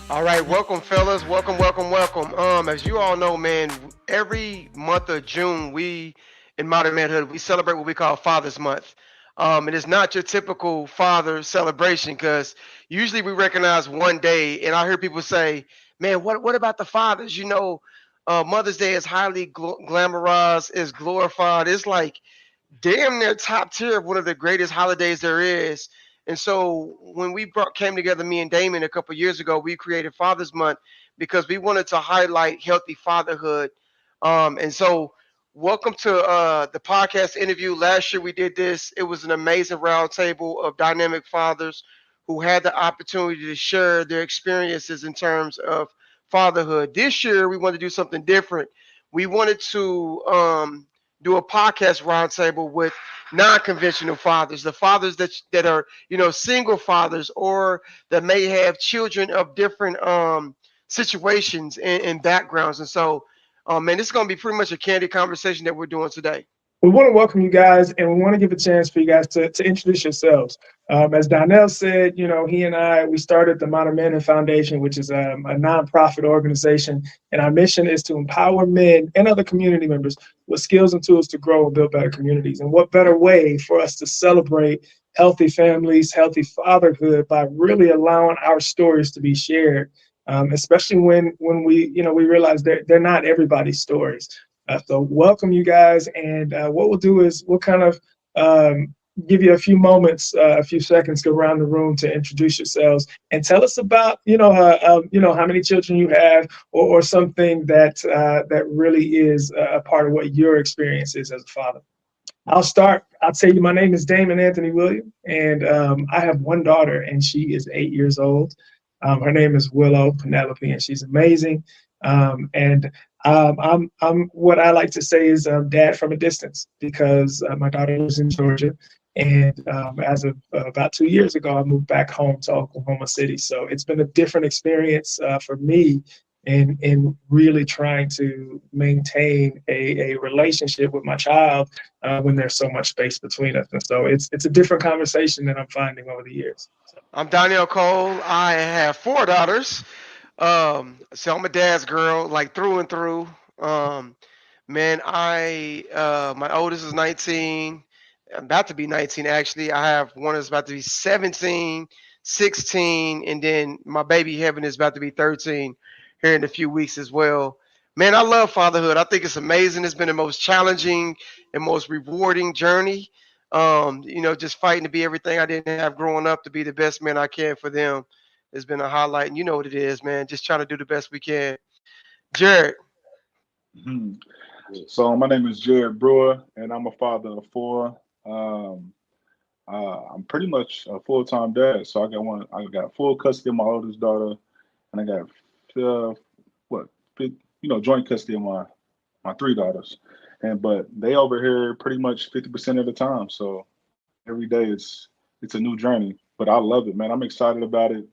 All right, welcome, fellas. Welcome, welcome, welcome. As you all know, man, every month of June, we in Modern Manhood we celebrate what we call Father's Month. And it's not your typical father celebration because usually we recognize one day, and I hear people say, "Man, what about the fathers?" Mother's Day is highly glamorized, is glorified. It's like damn near top tier of one of the greatest holidays there is. And so when came together, me and Damon a couple years ago, we created Father's Month because we wanted to highlight healthy fatherhood. And so welcome to the podcast interview. Last year we did this. It was an amazing roundtable of dynamic fathers who had the opportunity to share their experiences in terms of fatherhood. This year we wanted to do something different. We wanted to do a podcast roundtable with non-conventional fathers, the fathers that are single fathers or that may have children of different situations and backgrounds. And so, man, this is going to be pretty much a candid conversation that we're doing today. We want to welcome you guys, and we want to give a chance for you guys to introduce yourselves. As Donnell said, he and I, we started the Modern Manhood Foundation, which is a nonprofit organization, and our mission is to empower men and other community members with skills and tools to grow and build better communities. And what better way for us to celebrate healthy families, healthy fatherhood by really allowing our stories to be shared, especially when we realize they're not everybody's stories. So welcome you guys, and what we'll do is we'll kind of give you a few moments, a few seconds, go around the room to introduce yourselves and tell us about how many children you have, or something that really is a part of what your experience is as a father. I'll start. I'll tell you, my name is Damon Anthony William, and I have one daughter, and she is 8 years old. Her name is Willow Penelope, and she's amazing. I'm what I like to say is dad from a distance, because my daughter lives in Georgia, and as of about 2 years ago, I moved back home to Oklahoma City. So it's been a different experience for me in really trying to maintain a relationship with my child when there's so much space between us. And so it's a different conversation that I'm finding over the years. So. I'm Donnell Cole. I have four daughters. So I'm a dad's girl, like through and through. Man, I my oldest is 19. I'm about to be 19 actually. I have one that's about to be 17, 16, and then my baby Heaven is about to be 13 here in a few weeks as well. Man, I love fatherhood. I think it's amazing. It's been the most challenging and most rewarding journey. Just fighting to be everything I didn't have growing up to be the best man I can for them has been a highlight. And you know what it is, man. Just trying to do the best we can. Jared. Mhm. So my name is Jared Brewer, and I'm a father of four. Um, I'm pretty much a full-time dad. So I got full custody of my oldest daughter, and I got uh, what, joint custody of my three daughters. But they over here pretty much 50% of the time. So every day it's a new journey. But I love it, man. I'm excited about it.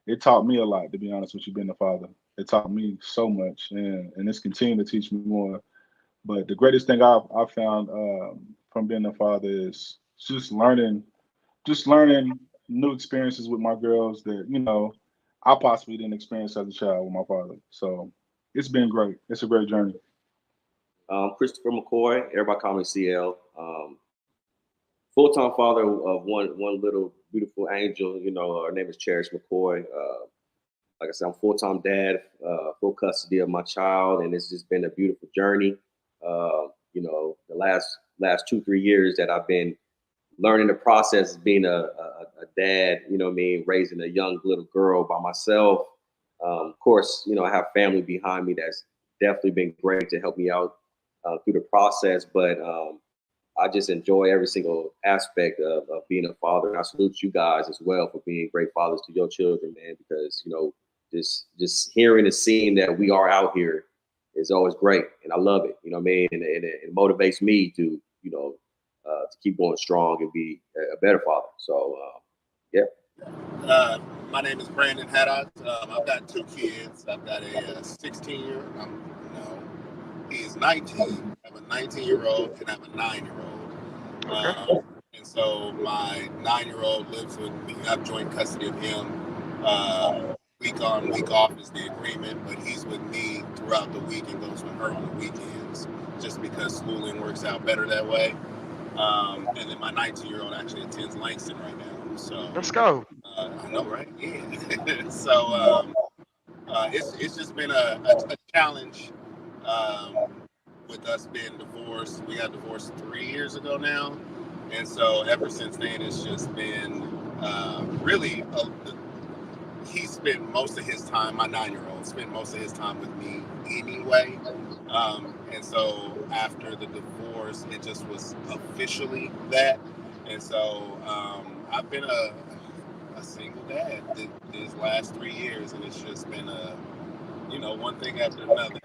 It taught me a lot, to be honest with you, being a father. It taught me so much, and it's continuing to teach me more. But the greatest thing I've found from being a father is just learning new experiences with my girls that I possibly didn't experience as a child with my father. So it's been great. It's a great journey. Christopher McCoy, everybody call me CL. Full-time father of one little beautiful angel. Her name is Cherish McCoy. Like I said, I'm full-time dad, full custody of my child, and it's just been a beautiful journey. The last 2-3 years that I've been learning the process of being a dad. Raising a young little girl by myself. Of course, I have family behind me that's definitely been great to help me out through the process, but I just enjoy every single aspect of being a father. And I salute you guys as well for being great fathers to your children, man, because, just hearing and seeing that we are out here is always great. And I love it, And it motivates me to keep going strong and be a better father. So, yeah. My name is Brandon Haddock. I've got two kids. I've got a 16-year. He is 19. I have a 19-year-old and I have a 9-year-old. Okay. And so my 9-year-old lives with me. I have joint custody of him. week on, week off is the agreement, but he's with me throughout the week and goes with her on the weekends, just because schooling works out better that way. And then my 19-year-old actually attends Langston right now, so Let's go. I know, right? Yeah. So Mhm. it's just been a challenge um, with us being divorced. We got divorced 3 years ago now, and so ever since then, it's just been really he spent most of his time, my 9-year-old spent most of his time with me anyway. And so after the divorce, it just was officially that. And so I've been a single dad these last 3 years, and it's just been one thing after another.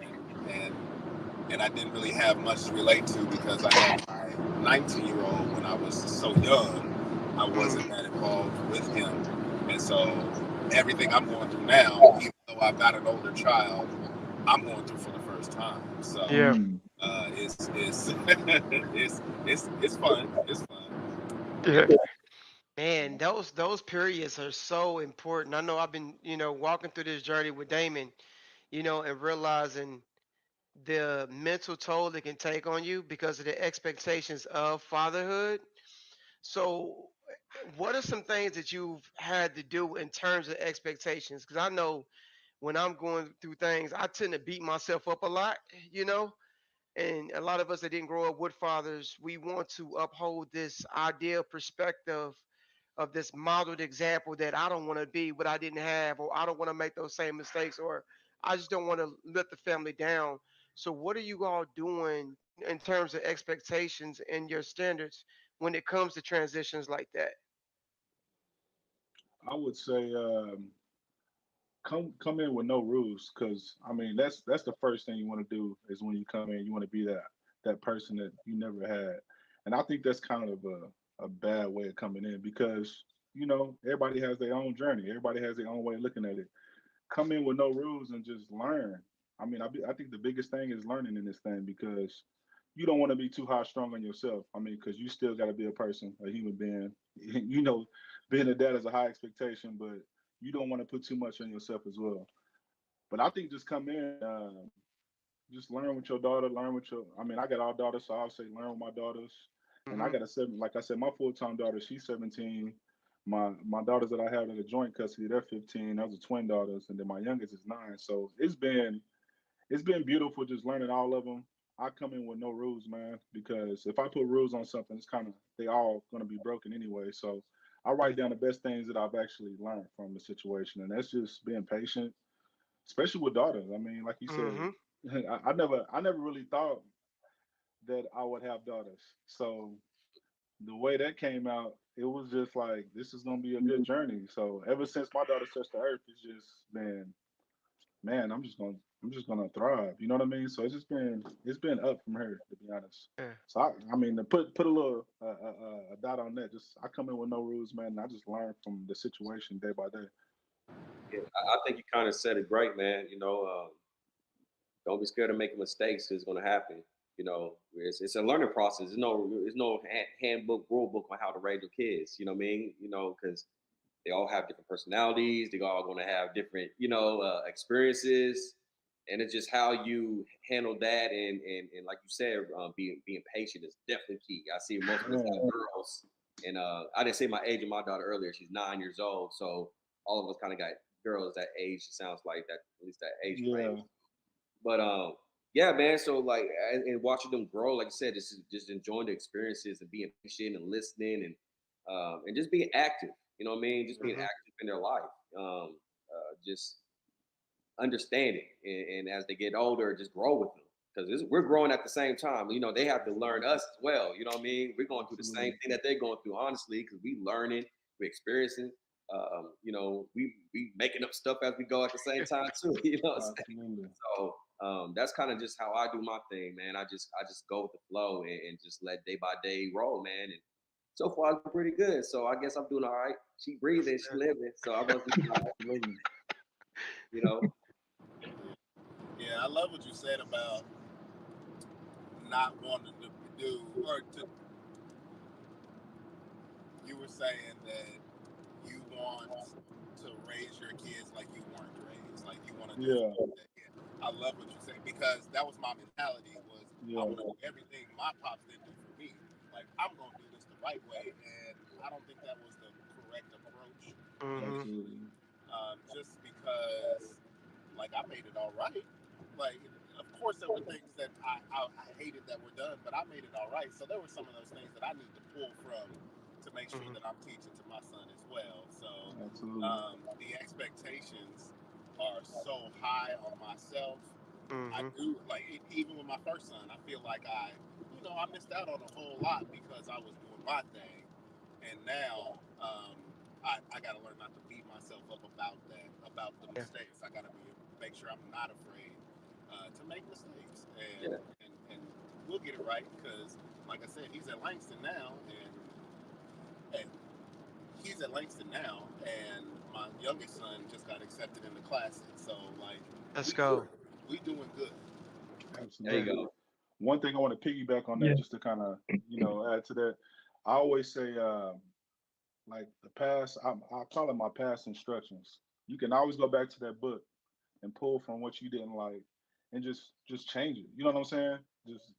And and I didn't really have much to relate to because I had my 19-year-old when I was so young. I Mm, wasn't that involved with him, and so everything I'm going through now, even though I've got an older child, I'm going through for the first time. So yeah, Mhm. it's it's fun. It's fun. yeah. Man, those periods are so important. I know I've been, walking through this journey with Damon, and realizing the mental toll it can take on you because of the expectations of fatherhood. So, what are some things that you've had to do in terms of expectations? Because I know when I'm going through things, I tend to beat myself up a lot, you know. And a lot of us that didn't grow up with fathers, we want to uphold this ideal perspective of this modeled example that I don't want to be what I didn't have, or I don't want to make those same mistakes, or I just don't want to let the family down. So, what are you all doing in terms of expectations and your standards when it comes to transitions like that? I would say come in with no rules, because I mean that's the first thing you want to do is when you come in, you want to be that person that you never had, and I think that's kind of a bad way of coming in, because everybody has their own journey, everybody has their own way of looking at it. Come in with no rules and just learn. I mean, I think the biggest thing is learning in this thing, because you don't want to be too high strung on yourself. I mean, because you still got to be a person, a human being. Being a dad is a high expectation, but you don't want to put too much on yourself as well. But I think just come in, just learn with your daughter, learn with your. I mean, I got all daughters, so I'll say learn with my daughters. And I Hmm. got a seven, like I said, my full time daughter, she's 17. My daughters that I have in the joint custody, they're 15. Those are twin daughters, and then my youngest is 9. So it's been beautiful just learning all of them. I come in with no rules, man, because if I put rules on something, it's kind of they all gonna be broken anyway. So I write down the best things that I've actually learned from the situation, and that's just being patient, especially with daughters. I mean, like you said, Hmm. I never really thought that I would have daughters. So the way that came out, it was just like this is gonna be a good journey. So ever since my daughter touched the earth, it's just been, man, I'm just gonna thrive. You know what I mean? So it's been up from her, to be honest. Yeah. So I mean, to put a little a dot on that. Just I come in with no rules, man. And I just learn from the situation day by day. Yeah, I think you kind of said it great, man. Don't be scared of making mistakes. 'Cause it's going to happen. It's a learning process. There's no handbook, rule book on how to raise your kids. You know what I mean? Because they all have different personalities. They all going to have different, experiences, and it's just how you handle that. And like you said, being patient is definitely key. I see most of us Yeah, have girls, and I didn't say my age of my daughter earlier. She's 9 years old, so all of us kind of got girls that age. It sounds like that, at least that age frame. yeah, But yeah, man. So like, and watching them grow, like I said, just enjoying the experiences and being patient and listening and just being active. You know what I mean? Just being Hmm. active in their life. Just understanding, and as they get older, just grow with them because we're growing at the same time. They have to learn us as well. You know what I mean? We're going through the same absolutely, thing that they're going through, honestly, because we learning, we experiencing. We making up stuff as we go at the same time too. You know what I'm saying? absolutely. So that's kind of just how I do my thing, man. I just go with the flow and just let day by day roll, man. And so far, I'm pretty good. So I guess I'm doing all right. She breathing, she living. So I must be doing all right, Absolutely. you know. Yeah, I love what you said about not wanting to do or to. You were saying that you want to raise your kids like you weren't Yeah. I love what you say because that was my mentality. Was I Yeah. want to do everything my pops didn't do for me. Like I'm gonna do this the right way, and I don't think that was the correct approach. Mm-hmm. Absolutely. Just because, like, I made it all right. Like, of course, there were things that I hated that were done, but I made it all right. So there were some of those things that I need to pull from to make sure Mm-hmm. that I'm teaching to my son as well. So Absolutely. the expectations are so high on myself. I Mm-hmm. do even with my first son. I feel like I missed out on a whole lot because I was doing my thing, and now I got to learn not to beat myself up about that, about the Yeah. mistakes. I got to make sure I'm not afraid to make mistakes, Yeah. and we'll get it right because, like I said, he's at Langston now, and he's at Langston now, and my youngest son just got accepted in the classic. So like Let's we go. we doing good. There you Absolutely. go. One thing I want to piggyback on that, Yeah. just to kind of, add to that. I always say, like the past, I call it my past instructions. You can always go back to that book and pull from what you didn't like, and just change it. You know what I'm saying? Just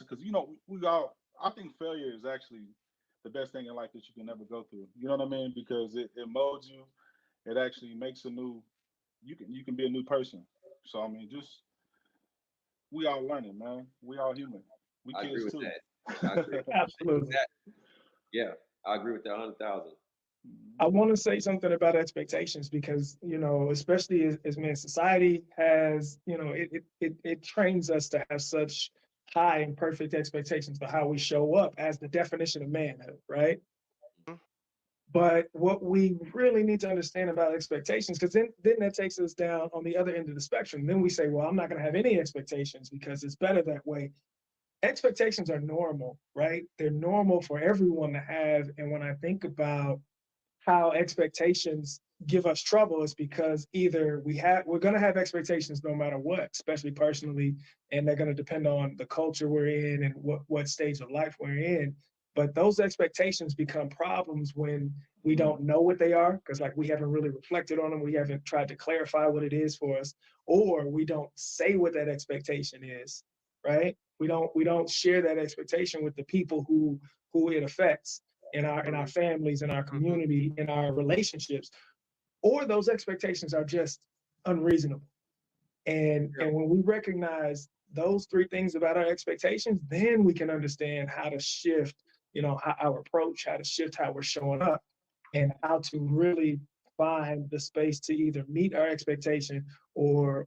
because we all. I think failure is actually the best thing in life that you can ever go through. You know what I mean? Because it molds you. It actually makes a new. You can be a new person. So I mean, just we all learning, man. We all human. We I agree kids with too. that. I agree. Absolutely. Exactly. Yeah, I agree with that 100,000. I want to say something about expectations because, especially as men, society has, it trains us to have such high and perfect expectations for how we show up as the definition of manhood, right? Mm-hmm. But what we really need to understand about expectations, because then that takes us down on the other end of the spectrum. Then we say, well, I'm not going to have any expectations because it's better that way. Expectations are normal, right? They're normal for everyone to have. And when I think about how expectations give us trouble is because either we're going to have expectations no matter what, especially personally, and they're going to depend on the culture we're in and what stage of life we're in. But those expectations become problems when we don't know what they are because like we haven't really reflected on them, we haven't tried to clarify what it is for us, or we don't say what that expectation is, right? We don't share that expectation with the people who it affects in our families, in our Mm-hmm. community, in our relationships, or those expectations are just unreasonable. Yeah. And when we recognize those three things about our expectations, then we can understand how to shift, how our approach, how to shift how we're showing up, and how to really find the space to either meet our expectation or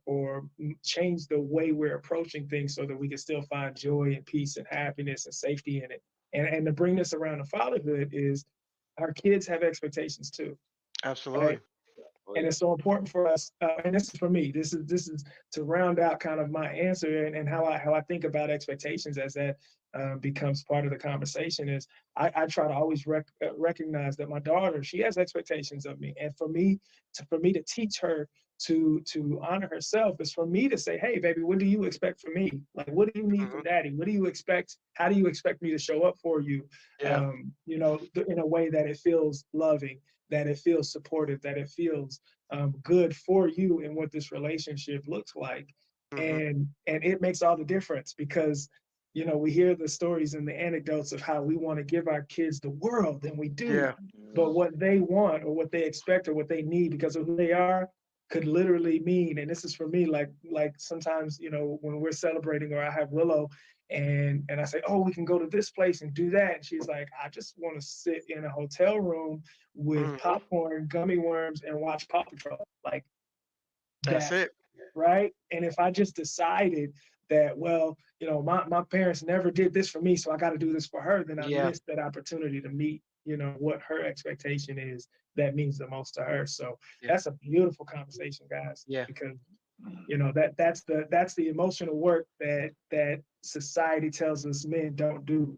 change the way we're approaching things so that we can still find joy and peace and happiness and safety in it. And to bring this around to fatherhood is our kids have expectations too, right? Absolutely. Oh And yeah. it's so important for us, and this is for me, this is to round out kind of my answer and how I think about expectations as that becomes part of the conversation is I try to always recognize that my daughter, she has expectations of me, and for me to teach her to honor herself is for me to say, hey baby, what do you expect from me? Like, what do you need Mm-hmm. from daddy? What do you expect? How do you expect me to show up for you? Yeah. In a way that it feels loving, that it feels supportive, that it feels good for you and what this relationship looks like. Mm-hmm. And it makes all the difference because we hear the stories and the anecdotes of how we want to give our kids the world, and we do, Yeah. but Yeah. what they want or what they expect or what they need because of who they are could literally mean, and this is for me, like sometimes when we're celebrating or I have Willow and I say, oh, we can go to this place and do that, and she's like, I just want to sit in a hotel room with Mm-hmm. popcorn, gummy worms, and watch Paw Patrol. Like That's that, it. right? And if I just decided that, well, my parents never did this for me, so I got to do this for her, then I Yeah. missed that opportunity to meet, what her expectation is that means the most to her. So Yeah. that's a beautiful conversation, guys, Yeah. because that's the emotional work that society tells us men don't do.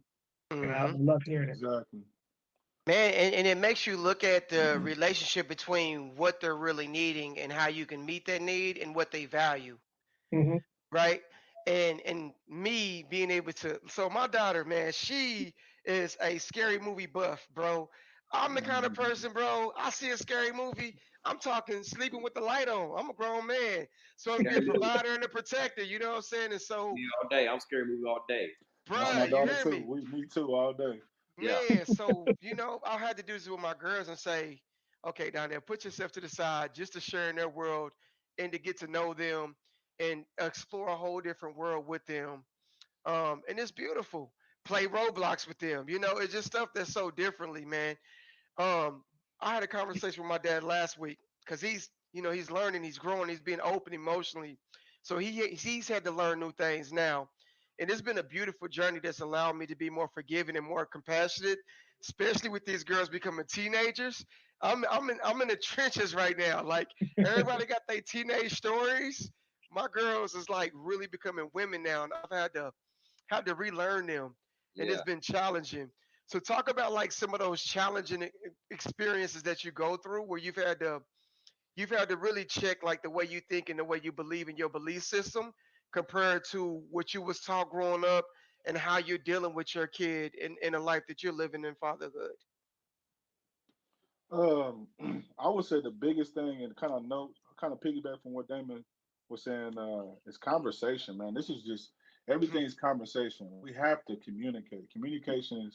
And I Mm-hmm. love hearing it. Exactly. Man, and it makes you look at the relationship between what they're really needing and how you can meet that need and what they value, Hmm. right? And me being able to, so my daughter, man, she is a scary movie buff, bro. I'm the kind of person, bro. I see a scary movie. I'm talking sleeping with the light on. I'm a grown man, so I'm to be a provider and a protector. You know what I'm saying? And so, Me all day. I'm scary movie all day. That's bruh, my you daughter hear too. me? Me too, all day. Yeah. Man, so I had to do this with my girls and say, okay, down there, put yourself to the side just to share in their world and to get to know them and explore a whole different world with them. And it's beautiful. Play Roblox with them. It's just stuff that's so differently, man. I had a conversation with my dad last week because he's learning, he's growing, he's being open emotionally. So he's had to learn new things now, and it's been a beautiful journey that's allowed me to be more forgiving and more compassionate, especially with these girls becoming teenagers. I'm in the trenches right now. Like everybody got their teenage stories. My girls is like really becoming women now, and I've had to relearn them, and it's Yeah. been challenging. So talk about like some of those challenging experiences that you go through where you've had to really check like the way you think and the way you believe in your belief system compared to what you was taught growing up and how you're dealing with your kid in a life that you're living in fatherhood. Um, I would say the biggest thing, and kind of piggyback from what Damon was saying, is conversation, man. This is just everything's conversation. We have to communicate. Communication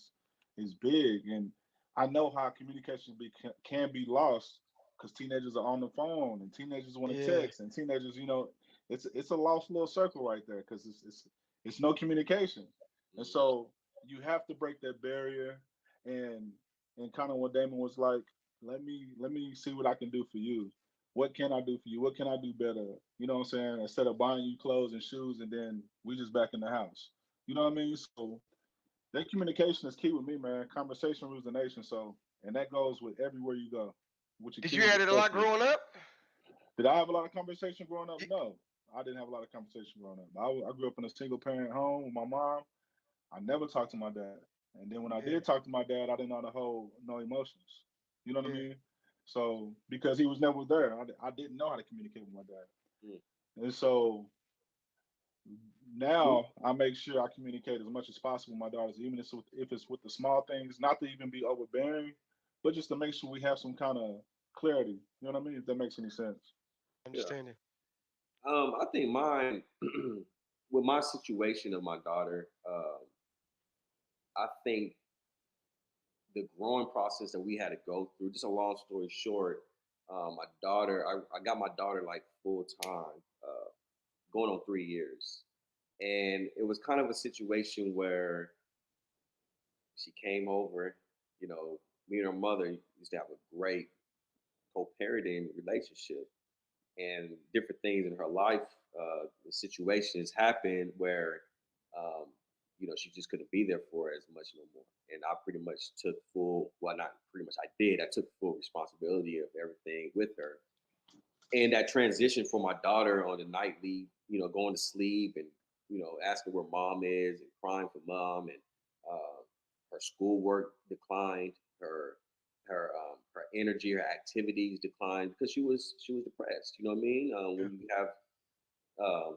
is big, and I know how communication can be lost because teenagers are on the phone and teenagers want to Yeah, text and teenagers, it's a lost little circle right there because it's no communication, and Mhm. so you have to break that barrier and kind of what Damon was like, let me see what I can do for you. What can I do for you? What can I do better? You know what I'm saying? Instead of buying you clothes and shoes and then we just back in the house. You know what I mean? So that communication is key with me, man. Conversation rules the nation. So and that goes with everywhere you go, with your did you kids had it a lot especially. growing up? Did I have a lot of conversation growing up? Y- No, I didn't have a lot of conversation growing up. I grew up in a single parent home with my mom. I never talked to my dad. And then when I Yeah, did talk to my dad, I didn't know how to hold no emotions. You know what I yeah, mean? So because he was never there, I didn't know how to communicate with my dad. Mm. And so now I make sure I communicate as much as possible with my daughters, even if it's with the small things, not to even be overbearing, but just to make sure we have some kind of clarity. You know what I mean? If that makes any sense. Yeah. understanding. I think mine, with my situation of my daughter, I think the growing process that we had to go through. Just a long story short, my daughter, I got my daughter like full time, going on 3 years, and it was kind of a situation where she came over. You know, me and her mother used to have a great co-parenting relationship, and different things in her life, situations happened where, um, she just couldn't be there for her as much no more. And I pretty much took full, well, not pretty much, I did. I took full responsibility of everything with her. And that transition for my daughter on the nightly, going to sleep and, asking where mom is and crying for mom, and uh, her schoolwork declined, her energy, her activities declined because she was depressed. You know what I mean? Yeah, When you have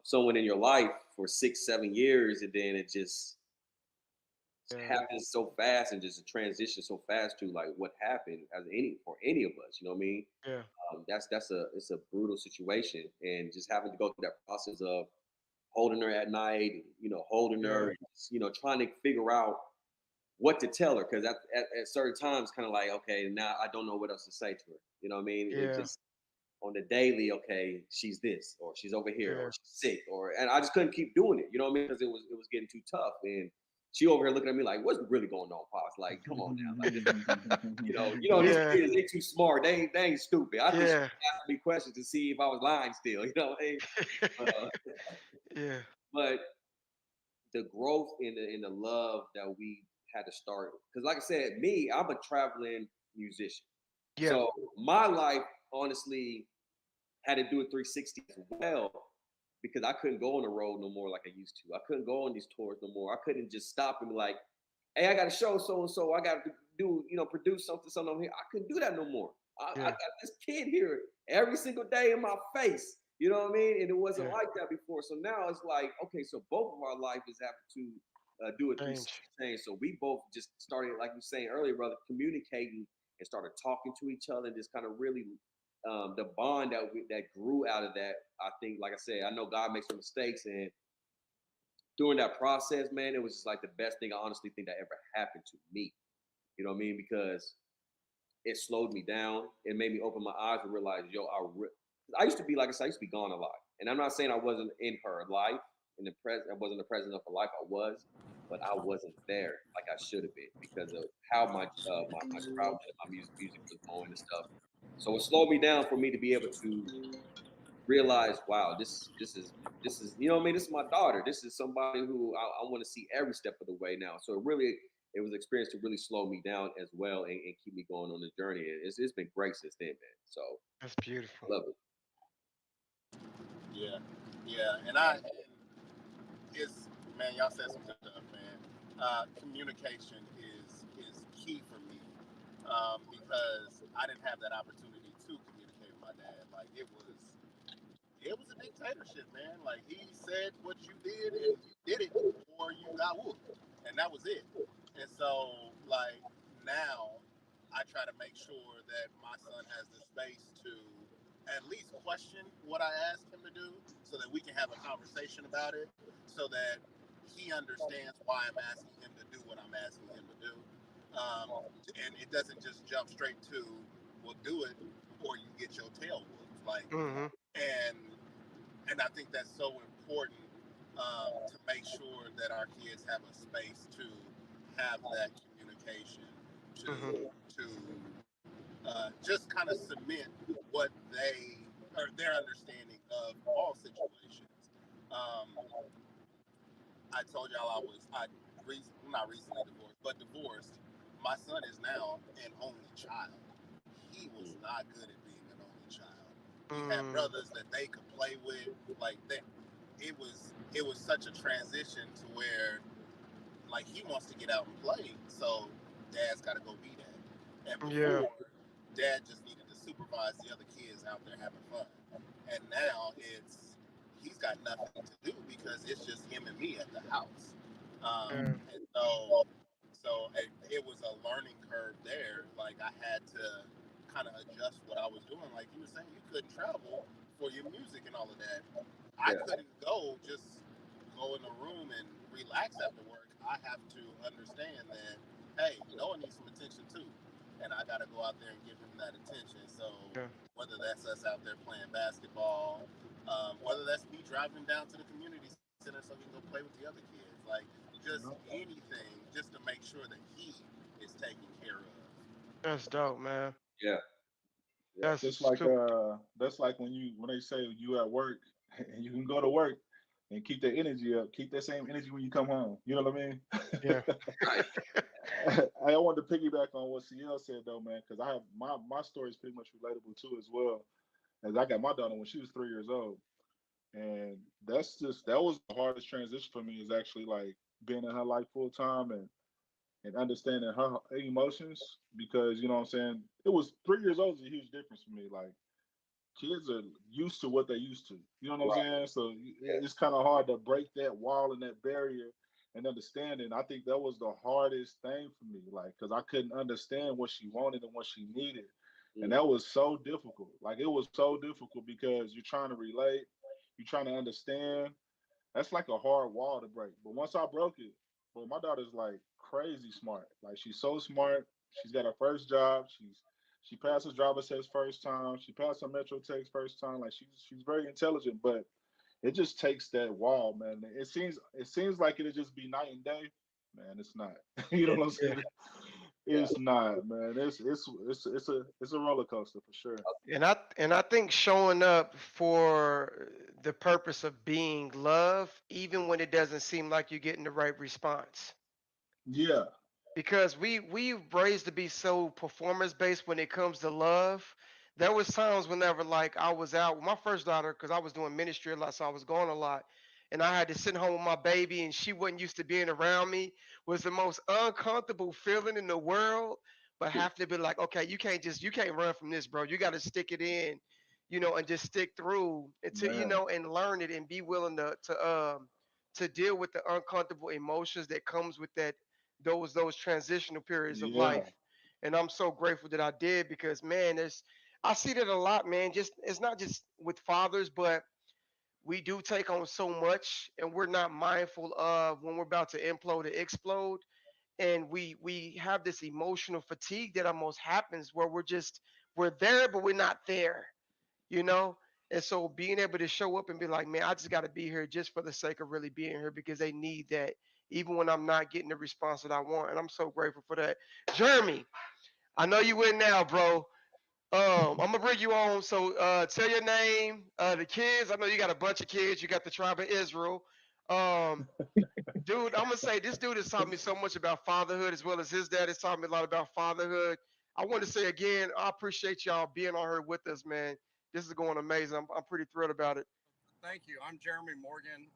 someone in your life for 6 7 years, and then it just yeah, happens so fast, and just a transition so fast to like what happened as any of us. You know what I mean? yeah, It's a brutal situation, and just having to go through that process of holding her at night, and, holding her, yeah, and trying to figure out what to tell her, because at certain times, kind of like, okay, now I don't know what else to say to her. You know what I mean? It yeah, just on the daily, okay, she's this, or she's over here, yeah, or she's sick, and I just couldn't keep doing it. You know what I mean? Because it was getting too tough, and she over here looking at me like, "What's really going on, Pops? Like, come on now, like, these yeah, kids, they too smart. They ain't stupid. I think she yeah, was asking me questions to see if I was lying still. You know what I mean? Uh, yeah, but the growth in the love that we had to start, because like I said, I'm a traveling musician, yeah, so my life honestly had to do a 360 as well, because I couldn't go on the road no more like I used to. I couldn't go on these tours no more. I couldn't just stop and be like, hey, I got to show so and so. I got to do, produce something over here. I couldn't do that no more. I yeah, got this kid here every single day in my face. You know what I mean? And it wasn't yeah. like that before. So now it's like, okay, so both of our lives is having to do a 360 Change. change. So we both just started, like you were saying earlier, brother, communicating and started talking to each other and just kind of really the bond that grew out of that. I think, like I said, I know God makes some mistakes, and during that process, man, it was just like the best thing I honestly think that ever happened to me. You know what I mean? Because it slowed me down. It made me open my eyes and realize, yo, I used to be, like I said, I used to be gone a lot. And I'm not saying I wasn't in her life, in the present, I wasn't the presence of her life. I was, but I wasn't there like I should have been because of how my travel and my music was going and stuff. So it slowed me down for me to be able to realize, wow, this is you know what I mean. This is my daughter. This is somebody who I want to see every step of the way now. So it was an experience to really slow me down as well and keep me going on the journey. And it's been great since then, man. So That's beautiful. I love it. Yeah, yeah, and it's man, y'all said some good stuff, man. Communication is key for me because I didn't have that opportunity to communicate with my dad. Like it was a dictatorship, man. Like he said what you did and you did it or you got whooped. And that was it. And so like now I try to make sure that my son has the space to at least question what I ask him to do so that we can have a conversation about it so that he understands why I'm asking him to do what I'm asking him to do. And it doesn't just jump straight to, well, do it or you get your tail whooped. Like, Hmm. and and I think that's so important to make sure that our kids have a space to have that communication Hmm. to just kind of submit what they or their understanding of all situations. Um, I told y'all not recently divorced, but divorced. My son is now an only child. He was Mm. not good at being an only child. He had Mm. brothers that they could play with, like that. It was such a transition to where like he wants to get out and play, so dad's got to go be that. And Yeah. before, dad just needed to supervise the other kids out there having fun, and now he's got nothing to do because it's just him and me at the house. Yeah. And so it was a learning curve there. Like I had to kind of adjust what I was doing. Like you were saying, you couldn't travel for your music and all of that. I Yeah, couldn't go in the room and relax after work. I have to understand that, hey, Noah needs some attention too. And I got to go out there and give him that attention. So Yeah. whether that's us out there playing basketball, whether that's me driving him down to the community center so he can go play with the other kids, like just anything, just to make sure that he is taken care of. That's dope, man. yeah, yeah. That's super. That's like when they say you at work and you can go to work and keep that energy up, keep that same energy when you come home. You know what I mean? Yeah. Right. I wanted to piggyback on what CL said though, man, because I have my story is pretty much relatable too as well. As I got my daughter when she was 3 years old, and that was the hardest transition for me is actually like being in her life full time and understanding her emotions because you know what I'm saying. It was 3 years old is a huge difference for me. Like kids are used to what they used to. You know what I'm Right. saying? So Yeah. it's kind of hard to break that wall and that barrier and understanding. I think that was the hardest thing for me, like, because I couldn't understand what she wanted and what she needed. And Mm. that was so difficult. Like, it was so difficult because you're trying to relate, you're trying to understand. That's like a hard wall to break. But once I broke it, well, my daughter's like crazy smart. Like she's so smart. She's got her first job. She passed her driver's test first time. She passed her metro test first time. Like she's very intelligent, but it just takes that wall, man. It seems like it'll just be night and day. Man, it's not. You know Yeah, what I'm Yeah. saying? yeah, It's not, man. It's a roller coaster for sure. And I think showing up for the purpose of being love, even when it doesn't seem like you're getting the right response. Yeah, Because we raised to be so performance based when it comes to love. There was times whenever like I was out with my first daughter because I was doing ministry a lot, so I was gone a lot, and I had to sit home with my baby, and she wasn't used to being around me. Was the most uncomfortable feeling in the world. But have to be like, okay, you can't run from this, bro. You got to stick it in, and just stick through until man. and learn it and be willing to deal with the uncomfortable emotions that comes with that those transitional periods of Yeah, life. And I'm so grateful that I did because, man, I see that a lot, man. Just it's not just with fathers, but we do take on so much, and we're not mindful of when we're about to implode or explode, and we have this emotional fatigue that almost happens where we're there, but we're not there, you know. And so being able to show up and be like, man, I just got to be here just for the sake of really being here because they need that, even when I'm not getting the response that I want. And I'm so grateful for that. Jeremy, I know you in now, bro. I'm gonna bring you on. So tell your name, the kids. I know you got a bunch of kids. You got the tribe of Israel. Um, dude, I'm gonna say this dude has taught me so much about fatherhood as well as his dad has taught me a lot about fatherhood. I want to say again, I appreciate y'all being on here with us, man. This is going amazing. I'm pretty thrilled about it. Thank you. I'm Jeremy Morgan.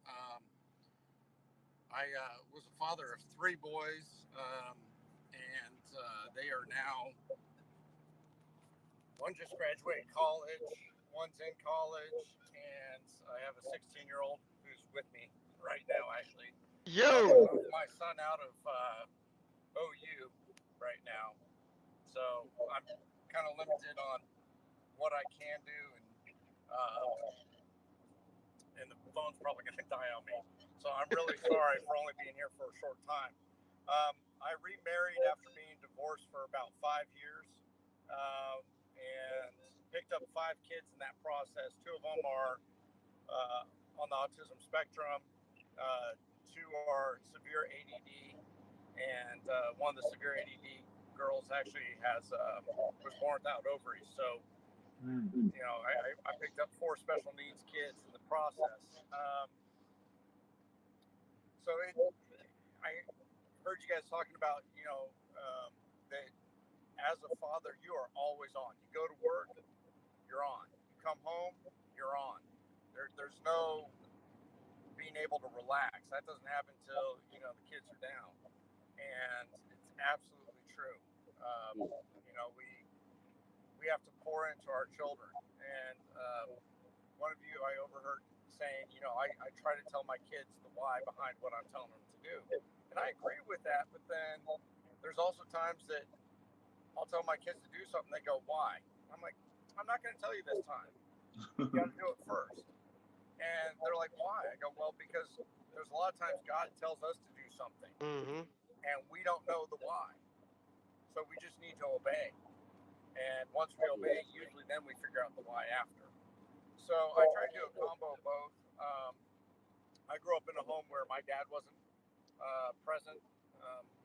I was a father of three boys, and they are now, one just graduated college, one's in college, and I have a 16-year-old who's with me right now, actually. Yo, Moved my son out of OU right now, so I'm kind of limited on what I can do, and the phone's probably going to die on me. So I'm really sorry for only being here for a short time. I remarried after being divorced for about 5 years, and picked up 5 kids in that process. 2 of them are on the autism spectrum. 2 are severe ADD, and one of the severe ADD girls actually was born without ovaries. So, I picked up 4 special needs kids in the process. I heard you guys talking about, that as a father, you are always on. You go to work, you're on. You come home, you're on. There's no being able to relax. That doesn't happen until, the kids are down. And it's absolutely true. We have to pour into our children. And one of you I overheard saying, I try to tell my kids the why behind what I'm telling them to do. And I agree with that. But then there's also times that I'll tell my kids to do something. They go, why? I'm like, I'm not going to tell you this time. You got to do it first. And they're like, why? I go, well, because there's a lot of times God tells us to do something mm-hmm. and we don't know the why. So we just need to obey. And once we obey, usually then we figure out the why after. So I try to do a combo of both. I grew up in a home where my dad wasn't present.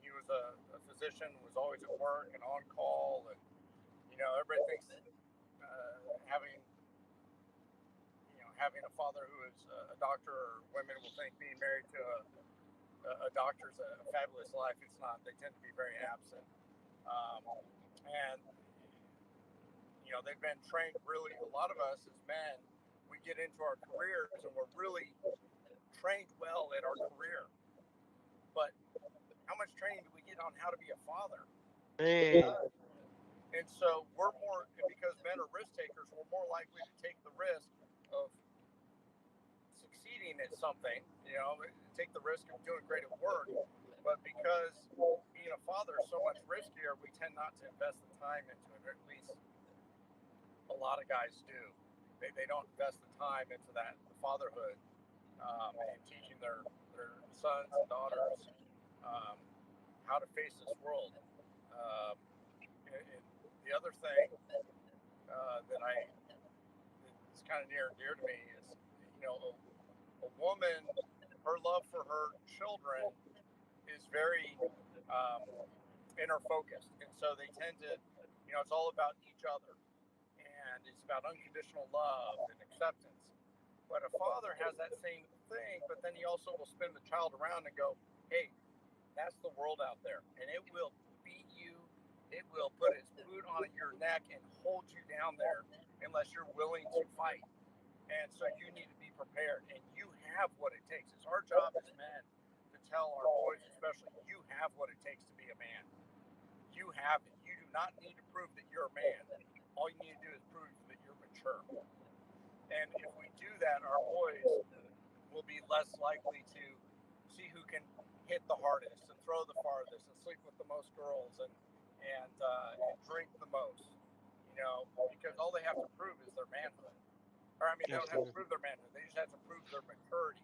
He was a physician, was always at work and on call. And, everybody thinks having a father who is a doctor, or women will think being married to a doctor is a fabulous life. It's not. They tend to be very absent. And they've been trained really, a lot of us as men, we get into our careers and we're really trained well at our career. But how much training do we get on how to be a father? Man. And so because men are risk takers, we're more likely to take the risk of succeeding at something, take the risk of doing great at work. But because being a father is so much riskier, we tend not to invest the time into it, or at least a lot of guys do. They don't invest the time into that fatherhood, and teaching their sons and daughters how to face this world. And the other thing that's kind of near and dear to me is, a woman, her love for her children is very inner focused, and so they tend to, it's all about each other, and it's about unconditional love and acceptance. But a father has that same thing, but then he also will spin the child around and go, hey, that's the world out there, and it will beat you. It will put its boot on your neck and hold you down there unless you're willing to fight. And so you need to be prepared, and you have what it takes. It's our job as men to tell our boys, especially, you have what it takes to be a man. You have it. You do not need to prove that you're a man. All you need to do is prove that you're mature. And if we do that, our boys will be less likely to see who can hit the hardest and throw the farthest and sleep with the most girls and and drink the most, because all they have to prove is their manhood. Or I mean, they don't have to prove their manhood; they just have to prove their maturity.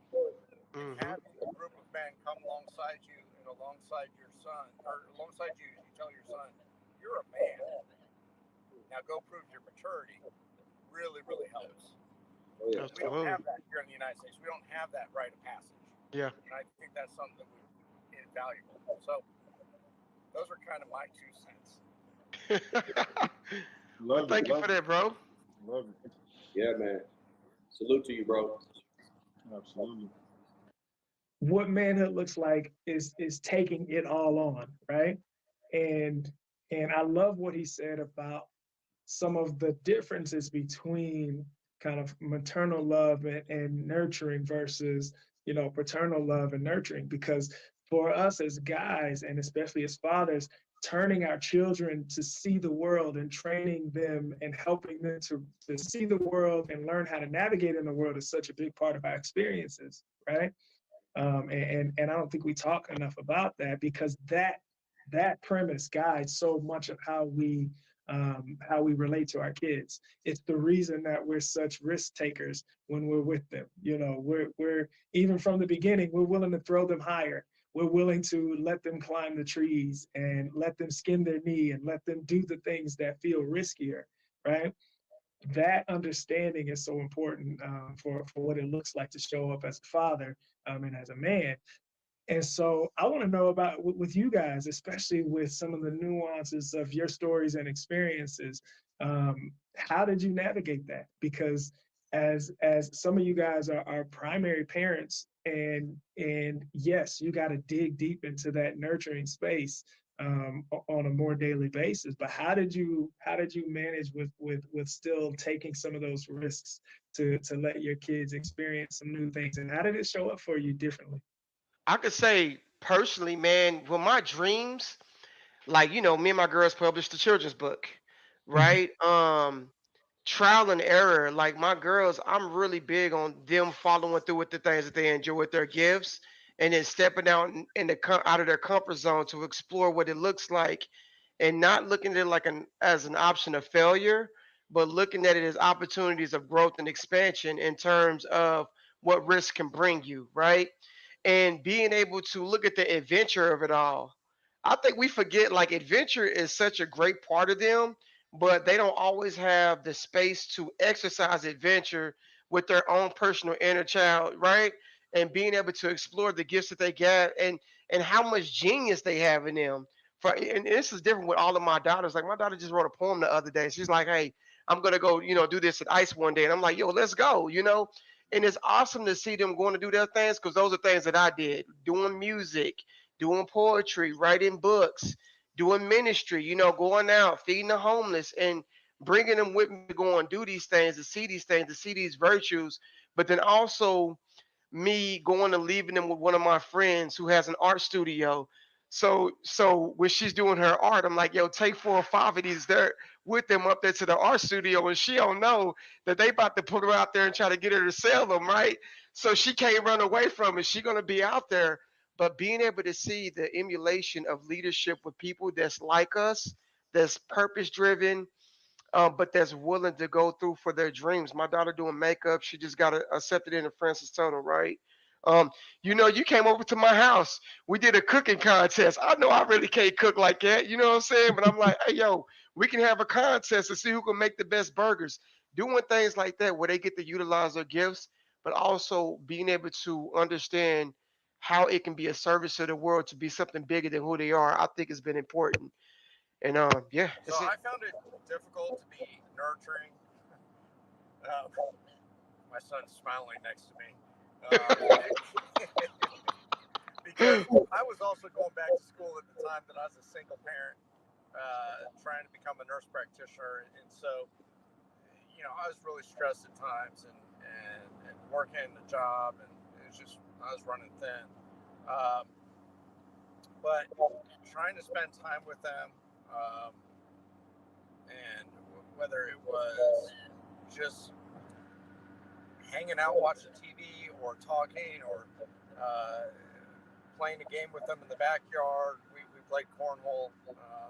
And having a group of men come alongside you and alongside your son, or alongside you, as you tell your son, "You're a man. Now go prove your maturity," really, really helps. Oh, yeah. We don't have that here in the United States. We don't have that rite of passage. Yeah. And I think that's something that is valuable. So those are kind of my 2 cents. Well, Love it. thank you Love for it. that, bro. Love it. Yeah, man. Salute to you, bro. Absolutely. What manhood looks like is taking it all on, right? And I love what he said about some of the differences between kind of maternal love and nurturing versus paternal love and nurturing, because for us as guys, and especially as fathers, turning our children to see the world and training them and helping them to see the world and learn how to navigate in the world is such a big part of our experiences, right? And I don't think we talk enough about that, because that premise guides so much of how we relate to our kids. It's the reason that we're such risk takers when we're with them. We're even from the beginning, we're willing to throw them higher. We're willing to let them climb the trees and let them skin their knee and let them do the things that feel riskier, right? That understanding is so important for what it looks like to show up as a father and as a man. And so I want to know about with you guys, especially with some of the nuances of your stories and experiences. How did you navigate that? Because as some of you guys are primary parents, and yes, you got to dig deep into that nurturing space on a more daily basis. But how did you manage with still taking some of those risks to let your kids experience some new things? And how did it show up for you differently? I could say personally, man, with my dreams, like me and my girls published the children's book, Mhm. right? Trial and error. Like my girls, I'm really big on them following through with the things that they enjoy with their gifts, and then stepping out out of their comfort zone to explore what it looks like, and not looking at it like as an option of failure, but looking at it as opportunities of growth and expansion in terms of what risk can bring you, right? And being able to look at the adventure of it all. I think we forget like adventure is such a great part of them, but they don't always have the space to exercise adventure with their own personal inner child, right? And being able to explore the gifts that they get, and how much genius they have in them. And this is different with all of my daughters. Like my daughter just wrote a poem the other day. She's like, "Hey, I'm gonna go, do this at ICE one day," and I'm like, "Yo, let's go." And it's awesome to see them going to do their things, because those are things that I did: doing music, doing poetry, writing books, doing ministry, going out, feeding the homeless, and bringing them with me to go and do these things, to see these things, to see these virtues. But then also me going and leaving them with one of my friends who has an art studio. So when she's doing her art, I'm like, yo, take 4 or 5 of these there with them up there to the art studio, and she don't know that they about to put her out there and try to get her to sell them, right? So she can't run away from it. She gonna be out there. But being able to see the emulation of leadership with people that's like us, that's purpose driven, but that's willing to go through for their dreams. My daughter doing makeup, she just got accepted into Francis Tunnel, right? Um, you came over to my house. We did a cooking contest. I know I really can't cook like that, you know what I'm saying? But I'm like, hey, yo, we can have a contest to see who can make the best burgers. Doing things like that where they get to utilize their gifts, but also being able to understand how it can be a service to the world, to be something bigger than who they are, I think has been important. And yeah, So that's it. I found it difficult to be nurturing. Uh, my son's smiling next to me. Because I was also going back to school at the time that I was a single parent, trying to become a nurse practitioner. And so, I was really stressed at times, and working the job, and it was just, I was running thin. Um, but trying to spend time with them, um, and whether it was just hanging out watching TV or talking or uh, playing a game with them in the backyard. We played cornhole.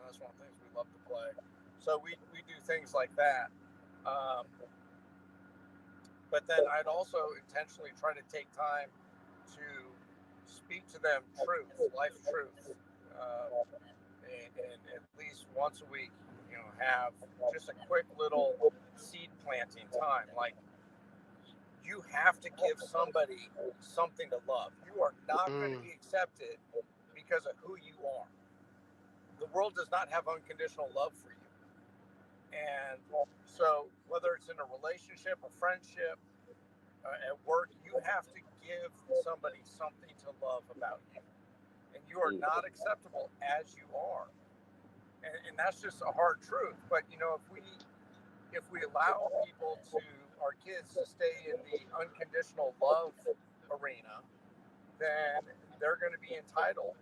That's one of the things we We love to play. So we do things like that. Um, but then I'd also intentionally try to take time to speak to them truth, life truth, and at least once a week, have just a quick little seed planting time. Like, you have to give somebody something to love. You are not going to Mm. be accepted because of who you are. The world does not have unconditional love for you. And so, whether it's in a relationship, a friendship, at work, you have to give somebody something to love about you. And you are not acceptable as you are. And that's just a hard truth. But if we allow people to our kids to stay in the unconditional love arena, then they're going to be entitled.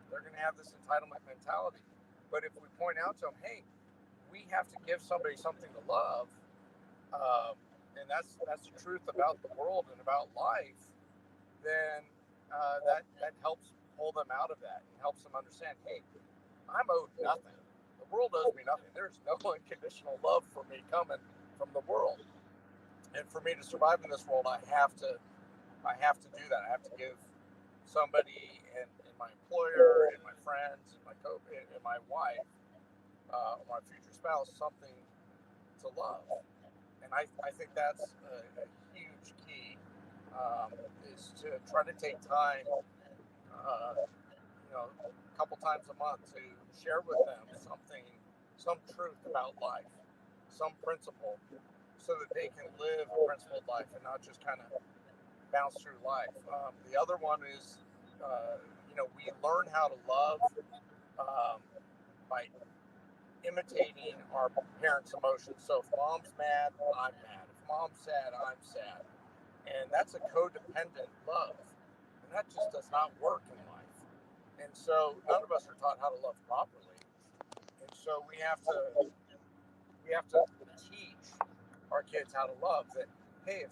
They're going to have this entitlement mentality. But if we point out to them, hey, we have to give somebody something to love, um, and that's the truth about the world and about life, then that helps pull them out of that and helps them understand, hey, I'm owed nothing. The world owes me nothing. There's no unconditional love for me coming from the world. And for me to survive in this world, I have to do that. I have to give somebody and my employer and my friends and my wife, my future spouse, something to love. And I think that's a huge key, is to try to take time, a couple times a month to share with them some truth about life, some principle, so that they can live a principled life and not just kind of bounce through life. The other one is, we learn how to love, um, by imitating our parents' emotions. So if mom's mad, I'm mad. If mom's sad, I'm sad. And that's a codependent love. And that just does not work in life. And so none of us are taught how to love properly. And so we have to teach our kids how to love, that, hey, if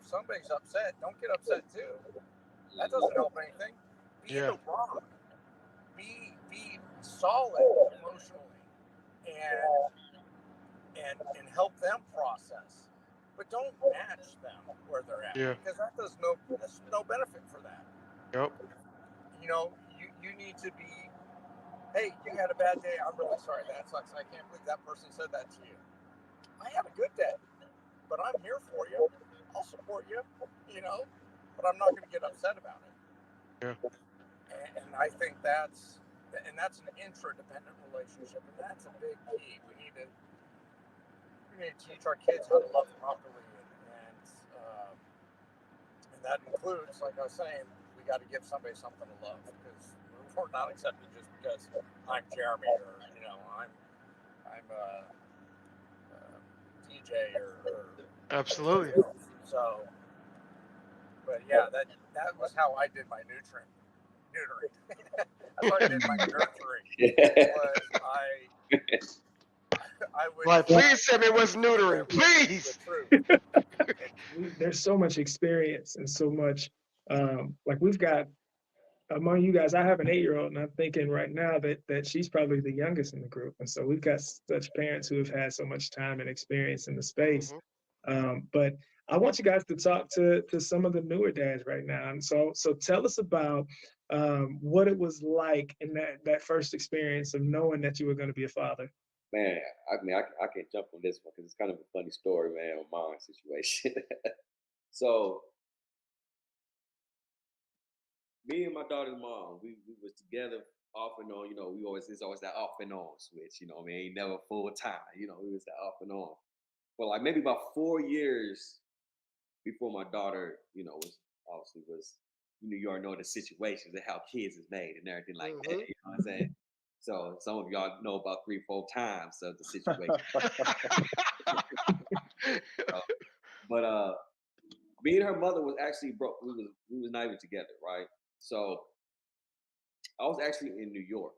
somebody's upset, don't get upset too. That doesn't help anything. Be Yeah. the rock. Be solid emotionally, and and help them process. But don't match them where they're at, Yeah. because that's no benefit for that. Yep. You need to be, hey, you had a bad day. I'm really sorry. That sucks. I can't believe that person said that to you. I had a good day, but I'm here for you. I'll support you, you know, but I'm not going to get upset about it. Yeah. And I think that's an interdependent relationship, and that's a big key. We need to teach our kids how to love properly, and that includes, like I was saying, we got to give somebody something to love, because we're not accepted just because I'm Jeremy, or I'm DJ, or Absolutely. anybody else. So, but yeah, that was how I did my neutering. That's how I did my nurturing. Was I would Like, try please tell me to what's feed them neutering, the please. truth. There's so much experience and so much, like we've got among you guys. I have an 8-year-old, and I'm thinking right now that she's probably the youngest in the group, and so we've got such parents who have had so much time and experience in the space. Mhm. But I want you guys to talk to some of the newer dads right now, and so tell us about what it was like in that first experience of knowing that you were going to be a father. Man, I can jump on this one because it's kind of a funny story, man, on my situation. So, me and my daughter's mom, we was together off and on. It's always that off and on switch. I mean, ain't never full time. We was that off and on for like maybe about 4 years before my daughter, you already know the situations and how kids is made and everything like that. Mhm. You know what I'm saying? So some of y'all know about 3, 4 times of the situation. Uh, but me and her mother was actually broke. We was not even together, right? So I was actually in New York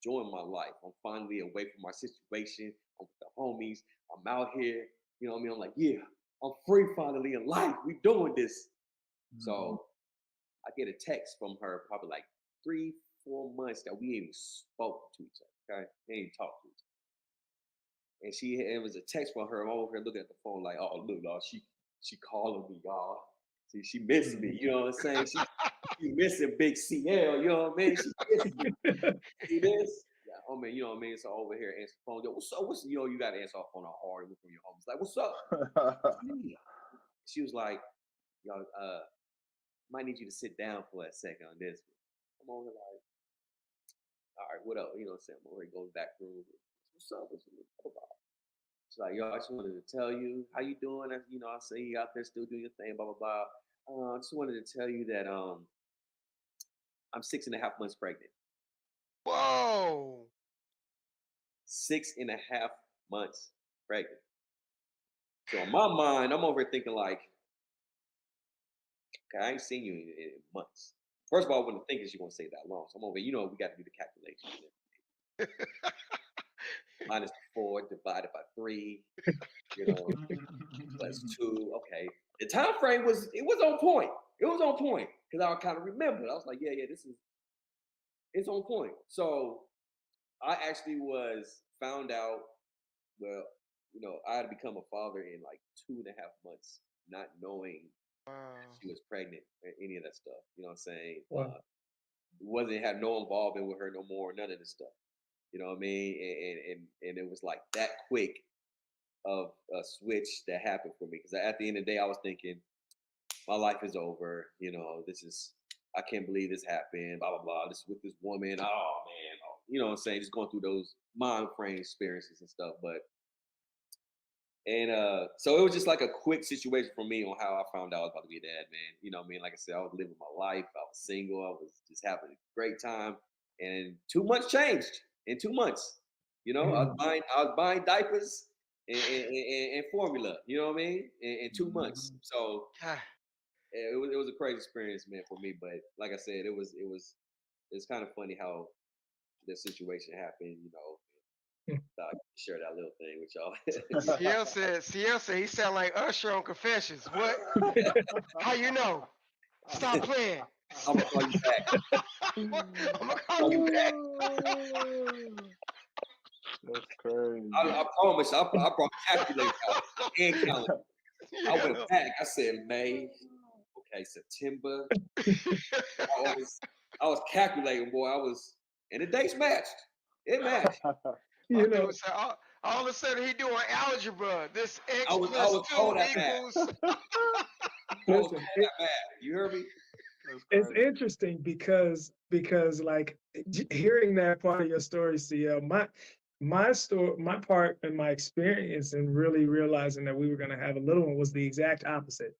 enjoying my life. I'm finally away from my situation. I'm with the homies. I'm out here. You know what I mean? I'm like, yeah, I'm free finally in life. We doing this. So I get a text from her probably like 3, 4 months that we ain't even spoke to each other. Okay, he ain't talk to her. And it was a text from her. I'm over here looking at the phone like, oh look, y'all, she calling me, y'all. See, she missing me. You know what I'm saying? She missing Big CL. You know what I mean? She missing me. See this? Yeah, oh man, you know what I mean? So over here, answer the phone. Yo, what's up? You got to answer our phone hard from your home. It's like, what's up? She was like, y'all, might need you to sit down for a second on this. I'm over like, all right, what up? You know what I'm saying? I'm over here going back room. What's up? What's up? She's like, yo, I just wanted to tell you, how you doing? I see you out there still doing your thing, blah, blah, blah. I just wanted to tell you that I'm 6.5 months pregnant. Whoa. 6.5 months pregnant. So in my mind, I'm over here thinking like, okay, I ain't seen you in months. First of all, I wouldn't think you're going to say that long. So I'm over here, we got to do the calculation. -4 divided by 3, plus 2. Okay. The time frame it was on point. It was on point because I kind of remembered. I was like, yeah, it's on point. So I actually found out, well, I had become a father in like 2.5 months, not knowing she was pregnant or any of that stuff. You know what I'm saying? Wow. Had no involvement with her no more, none of this stuff. You know what I mean? And it was like that quick of a switch that happened for me. Because at the end of the day, I was thinking, my life is over. I can't believe this happened. Blah, blah, blah. This with this woman. Oh, man. Oh, you know what I'm saying? Just going through those mind frame experiences and stuff. So it was just like a quick situation for me on how I found out I was about to be a dad, man. You know what I mean? Like I said, I was living my life. I was single. I was just having a great time. And 2 months changed in 2 months. I was buying diapers and formula. You know what I mean? In 2 months. So it was a crazy experience, man, for me. But like I said, it's kind of funny how the situation happened. Thought I could share that little thing with y'all. CL said he sound like Usher on Confessions. What? How you know? Stop playing. I'm gonna call you back. I'm gonna call you back. That's crazy. I promise. I brought calculator out and calendar. I went back. I said May. Okay, September. I was calculating, boy. And the dates matched. It matched. All of a sudden he doing algebra. This X I was plus 2 told that equals. Listen, you heard me? it's interesting because like hearing that part of your story, CL, my story, my part and my experience in really realizing that we were going to have a little one was the exact opposite,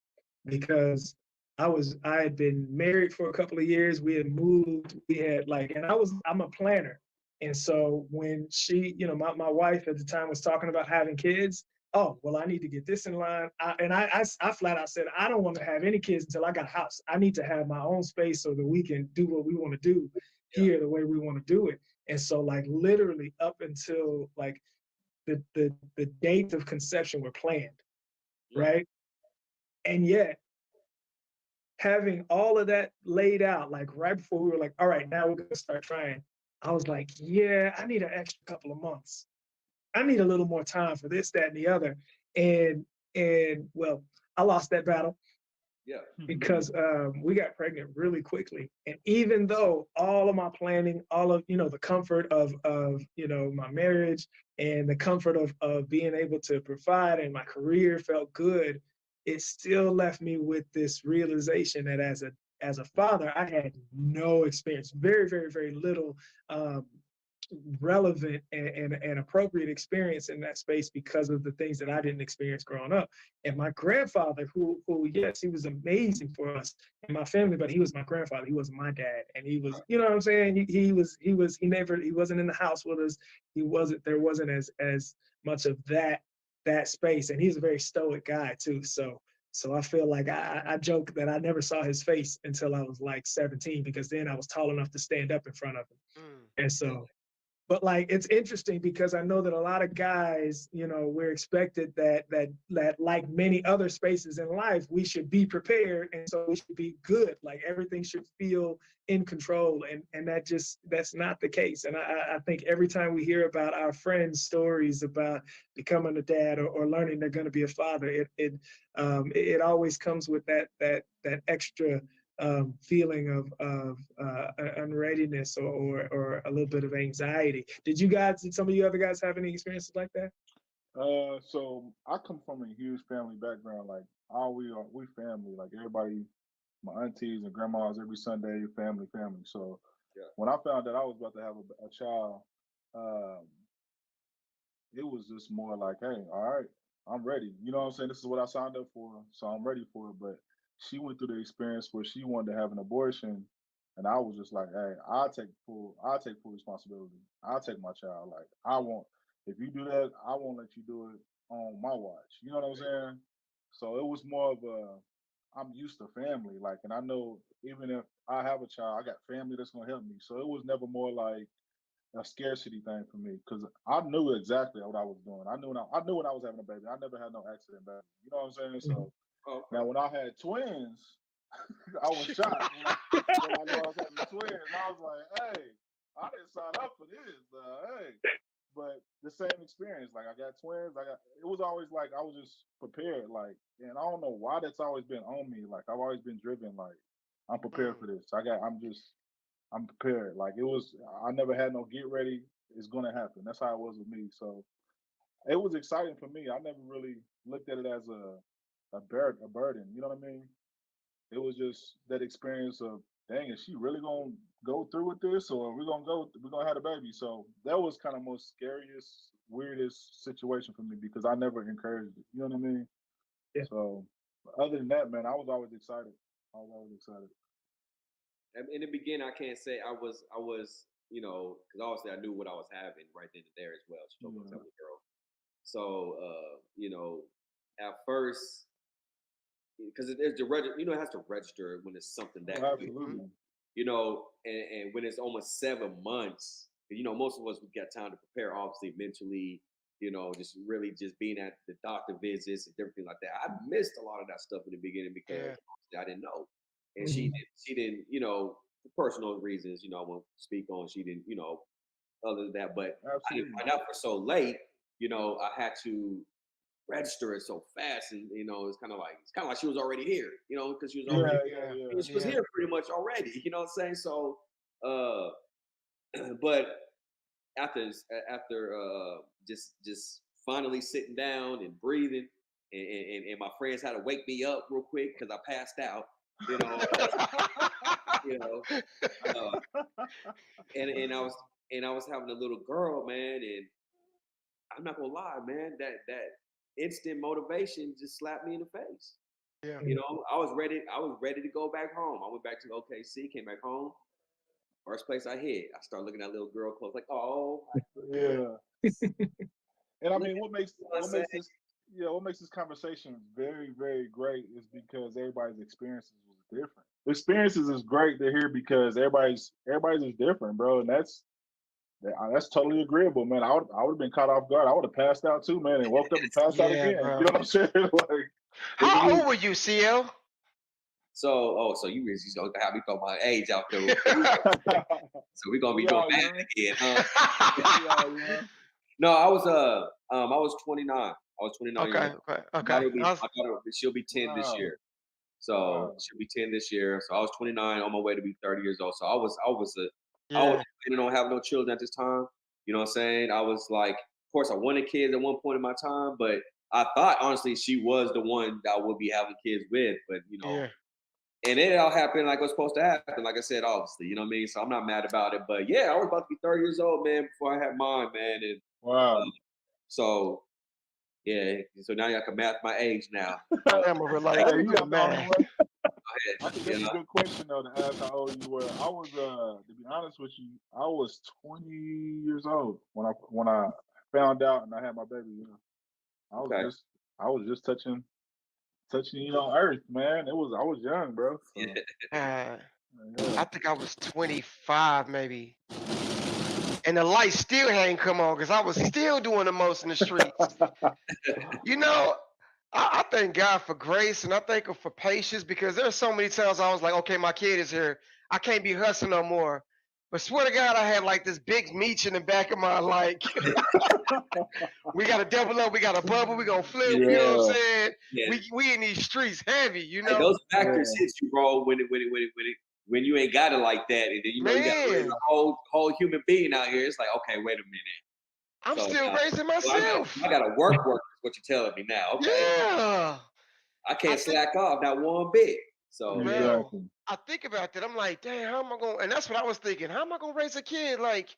because I had been married for a couple of years. We had moved. We had and I'm a planner. And so when she, my wife at the time was talking about having kids, oh, well, I need to get this in line. I flat out said, I don't want to have any kids until I got a house. I need to have my own space so that we can do what we want to do here the way we want to do it. And so literally up until the dates of conception were planned, right? And yet having all of that laid out, right before we were like, all right, now we're going to start trying. I was like, yeah, I need an extra couple of months. I need a little more time for this, that, and the other. And well, I lost that battle. Yeah. Because we got pregnant really quickly. And even though all of my planning, all of, the comfort of my marriage and the comfort of being able to provide and my career felt good, it still left me with this realization that as a father, I had no experience, very, very, very little relevant and appropriate experience in that space because of the things that I didn't experience growing up. And my grandfather, who yes, he was amazing for us and my family, but he was my grandfather. He wasn't my dad. And he was, you know what I'm saying? He wasn't in the house with us. There wasn't as much of that space. And he's a very stoic guy too. So I feel like I joke that I never saw his face until I was 17, because then I was tall enough to stand up in front of him. And so But like, it's interesting because I know that a lot of guys, you know, we're expected that like many other spaces in life, we should be prepared, and so we should be good. Like everything should feel in control, and that's not the case. And I think every time we hear about our friends' stories about becoming a dad or learning they're going to be a father, it always comes with that extra feeling of unreadiness or a little bit of anxiety. Did some of you other guys have any experiences like that? So I come from a huge family background. Like all we family. Like everybody, my aunties and grandmas, every Sunday, family. So Yeah. when I found that I was about to have a child, um, it was just more like, hey, all right, I'm ready. You know what I'm saying? This is what I signed up for, so I'm ready for it. But she went through the experience where she wanted to have an abortion, and I was just like, hey, I'll take full responsibility. I'll take my child. Like I won't. If you do that, I won't let you do it on my watch. You know what I'm saying? So it was more of a, I'm used to family, like, and I know even if I have a child, I got family that's gonna help me. So it was never more like a scarcity thing for me because I knew exactly what I was doing. I knew when I was having a baby. I never had no accident baby. You know what I'm saying? So now when I had twins, I was shocked when I knew I was having twins. I was like, hey, I didn't sign up for this. Hey, but the same experience. Like I got twins. It was always like I was just prepared. Like, and I don't know why that's always been on me. Like I've always been driven. Like I'm prepared for this. I'm prepared. Like it was, I never had no get ready. It's gonna happen. That's how it was with me. So it was exciting for me. I never really looked at it as a burden. You know what I mean? It was just that experience of, dang, is she really gonna go through with this, or we're gonna have a baby? So that was kind of most scariest, weirdest situation for me because I never encouraged it. You know what I mean? Yeah. So other than that, man, I was always excited. I was always excited. In the beginning, I can't say I was, you know, because obviously I knew what I was having right then and there as well. She told me I was having a girl. So, you know, at first, because there's you know, it has to register when it's something that Absolutely. you know, and when it's almost 7 months, you know, most of us we got time to prepare, obviously mentally, you know, just really just being at the doctor visits and everything like that. I missed a lot of that stuff in the beginning because I didn't know, and she didn't, you know, for personal reasons, you know, I won't speak on. She didn't, you know, other than that, but I didn't find out for so late. You know, I had to register it so fast, and you know, it's kind of like she was already here, you know, because she was already she was here pretty much already, you know what I'm saying? So, but after just finally sitting down and breathing, and my friends had to wake me up real quick because I passed out, you know, you know, and I was having a little girl, man, and I'm not gonna lie, man, that instant motivation just slapped me in the face. Yeah. You know, I was ready to go back home. I went back to OKC, came back home. First place I hit, I started looking at little girl clothes, like, oh my Yeah. And I mean, what what makes this conversation very, very great is because everybody's experiences was different. Experiences is great to hear because everybody's is different, bro, and that's totally agreeable, man. I would have been caught off guard. I would have passed out too, man, and woke up and passed out again. Bro. You know what I'm saying? Like, how old were you, CL? So you gonna have me throw my age out there. So we're gonna be doing that again, huh? No, I was 29. I was 29 years old. Okay. She'll be 10 this year. So she'll be 10 this year. So I was 29 on my way to be 30 years old. So I was planning on having no children at this time. You know what I'm saying? I was like, of course, I wanted kids at one point in my time, but I thought honestly she was the one that I would be having kids with. But you know, and it all happened like it was supposed to happen. Like I said, obviously, you know what I mean? So I'm not mad about it. But yeah, I was about to be 30 years old, man, before I had mine, man. And so yeah, so now y'all can math my age now. I'm over like, let me do the math. I think that's a good question though to ask how old you were. I was to be honest with you, I was 20 years old when I found out and I had my baby. You know, I was just touching earth, man. I was young, bro. So, I think I was 25 maybe. and the light still hadn't come on because I was still doing the most in the streets. You know, I thank God for grace and I thank him for patience because there's so many times I was like, okay, my kid is here. I can't be hustling no more. But swear to God, I had like this big meat in the back of my like, we got to double up, we got to bubble, we gonna flip. You know what I'm saying? Yeah. We in these streets heavy. You Hey, know, those factors hit you, bro, when you ain't got it like that, and then you know you got to raise man, a whole human being out here. It's like, okay, wait a minute. I'm So still now, raising so myself. I got to work. Is what you're telling me now? Okay, Yeah, I can't slack off not one bit. So yeah, bro. Exactly. I think about that. I'm like, damn, how am I going? And that's what I was thinking. How am I gonna raise a kid? Like,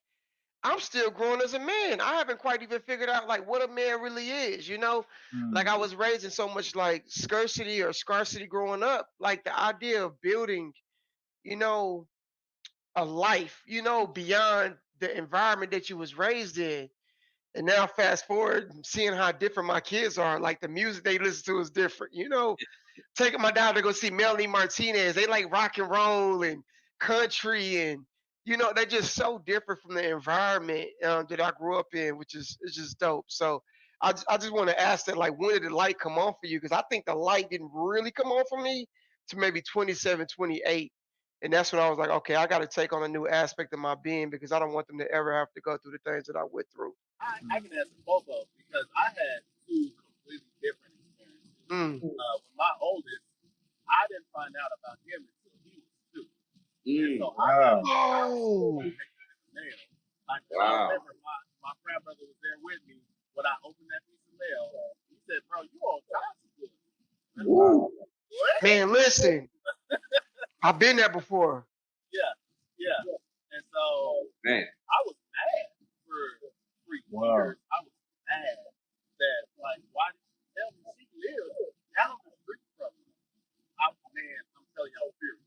I'm still growing as a man. I haven't quite even figured out like what a man really is, you know? Like I was raised in so much like scarcity or scarcity growing up. Like the idea of building, you know, a life, you know, beyond the environment that you was raised in. And now fast forward, seeing how different my kids are, like the music they listen to is different, you know. Taking my daughter to go see Melanie Martinez. They like rock and roll and country, and you know they're just so different from the environment that I grew up in, which is it's just dope. So I just want to ask that, like, when did the light come on for you? Because I think the light didn't really come on for me to maybe 27, 28. And that's when I was like, okay, I got to take on a new aspect of my being because I don't want them to ever have to go through the things that I went through. I can answer both of them because I had two completely different experiences. Mm. With my oldest, I didn't find out about him until he was 2. And so I got Oh, protected in the mail. Like, I wow, remember my grandmother was there with me when I opened that piece of mail. He said, "Bro, you on child support?" Wow. What? man, listen, I've been there before. Yeah, yeah. And so man, I was mad for Wow. years. I was mad that, like, why did you tell me she lives down the street from me? Man, I'm telling you, I was furious.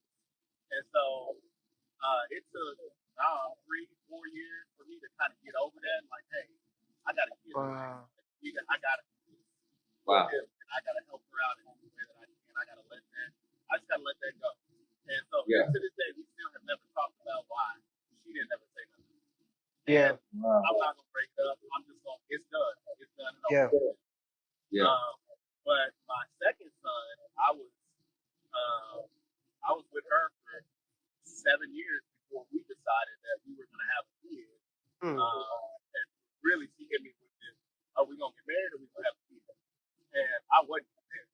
And so it took 3, 4 years for me to kind of get over that. And like, hey, I got to get her. Wow. I got to wow, and I got to help her out in any way that I can. I got to let that. I just got to let that go. And so yeah, to this day, we still have never talked about why she didn't ever say nothing. Yeah. And Wow. I'm not gonna break it up. I'm just gonna. It's done. It's done and Yeah. over. yeah, But my second son, I was with her for 7 years before we decided that we were gonna have a kid. Mm. And really, she hit me with this: are we gonna get married or we gonna have a kid? And I wasn't married.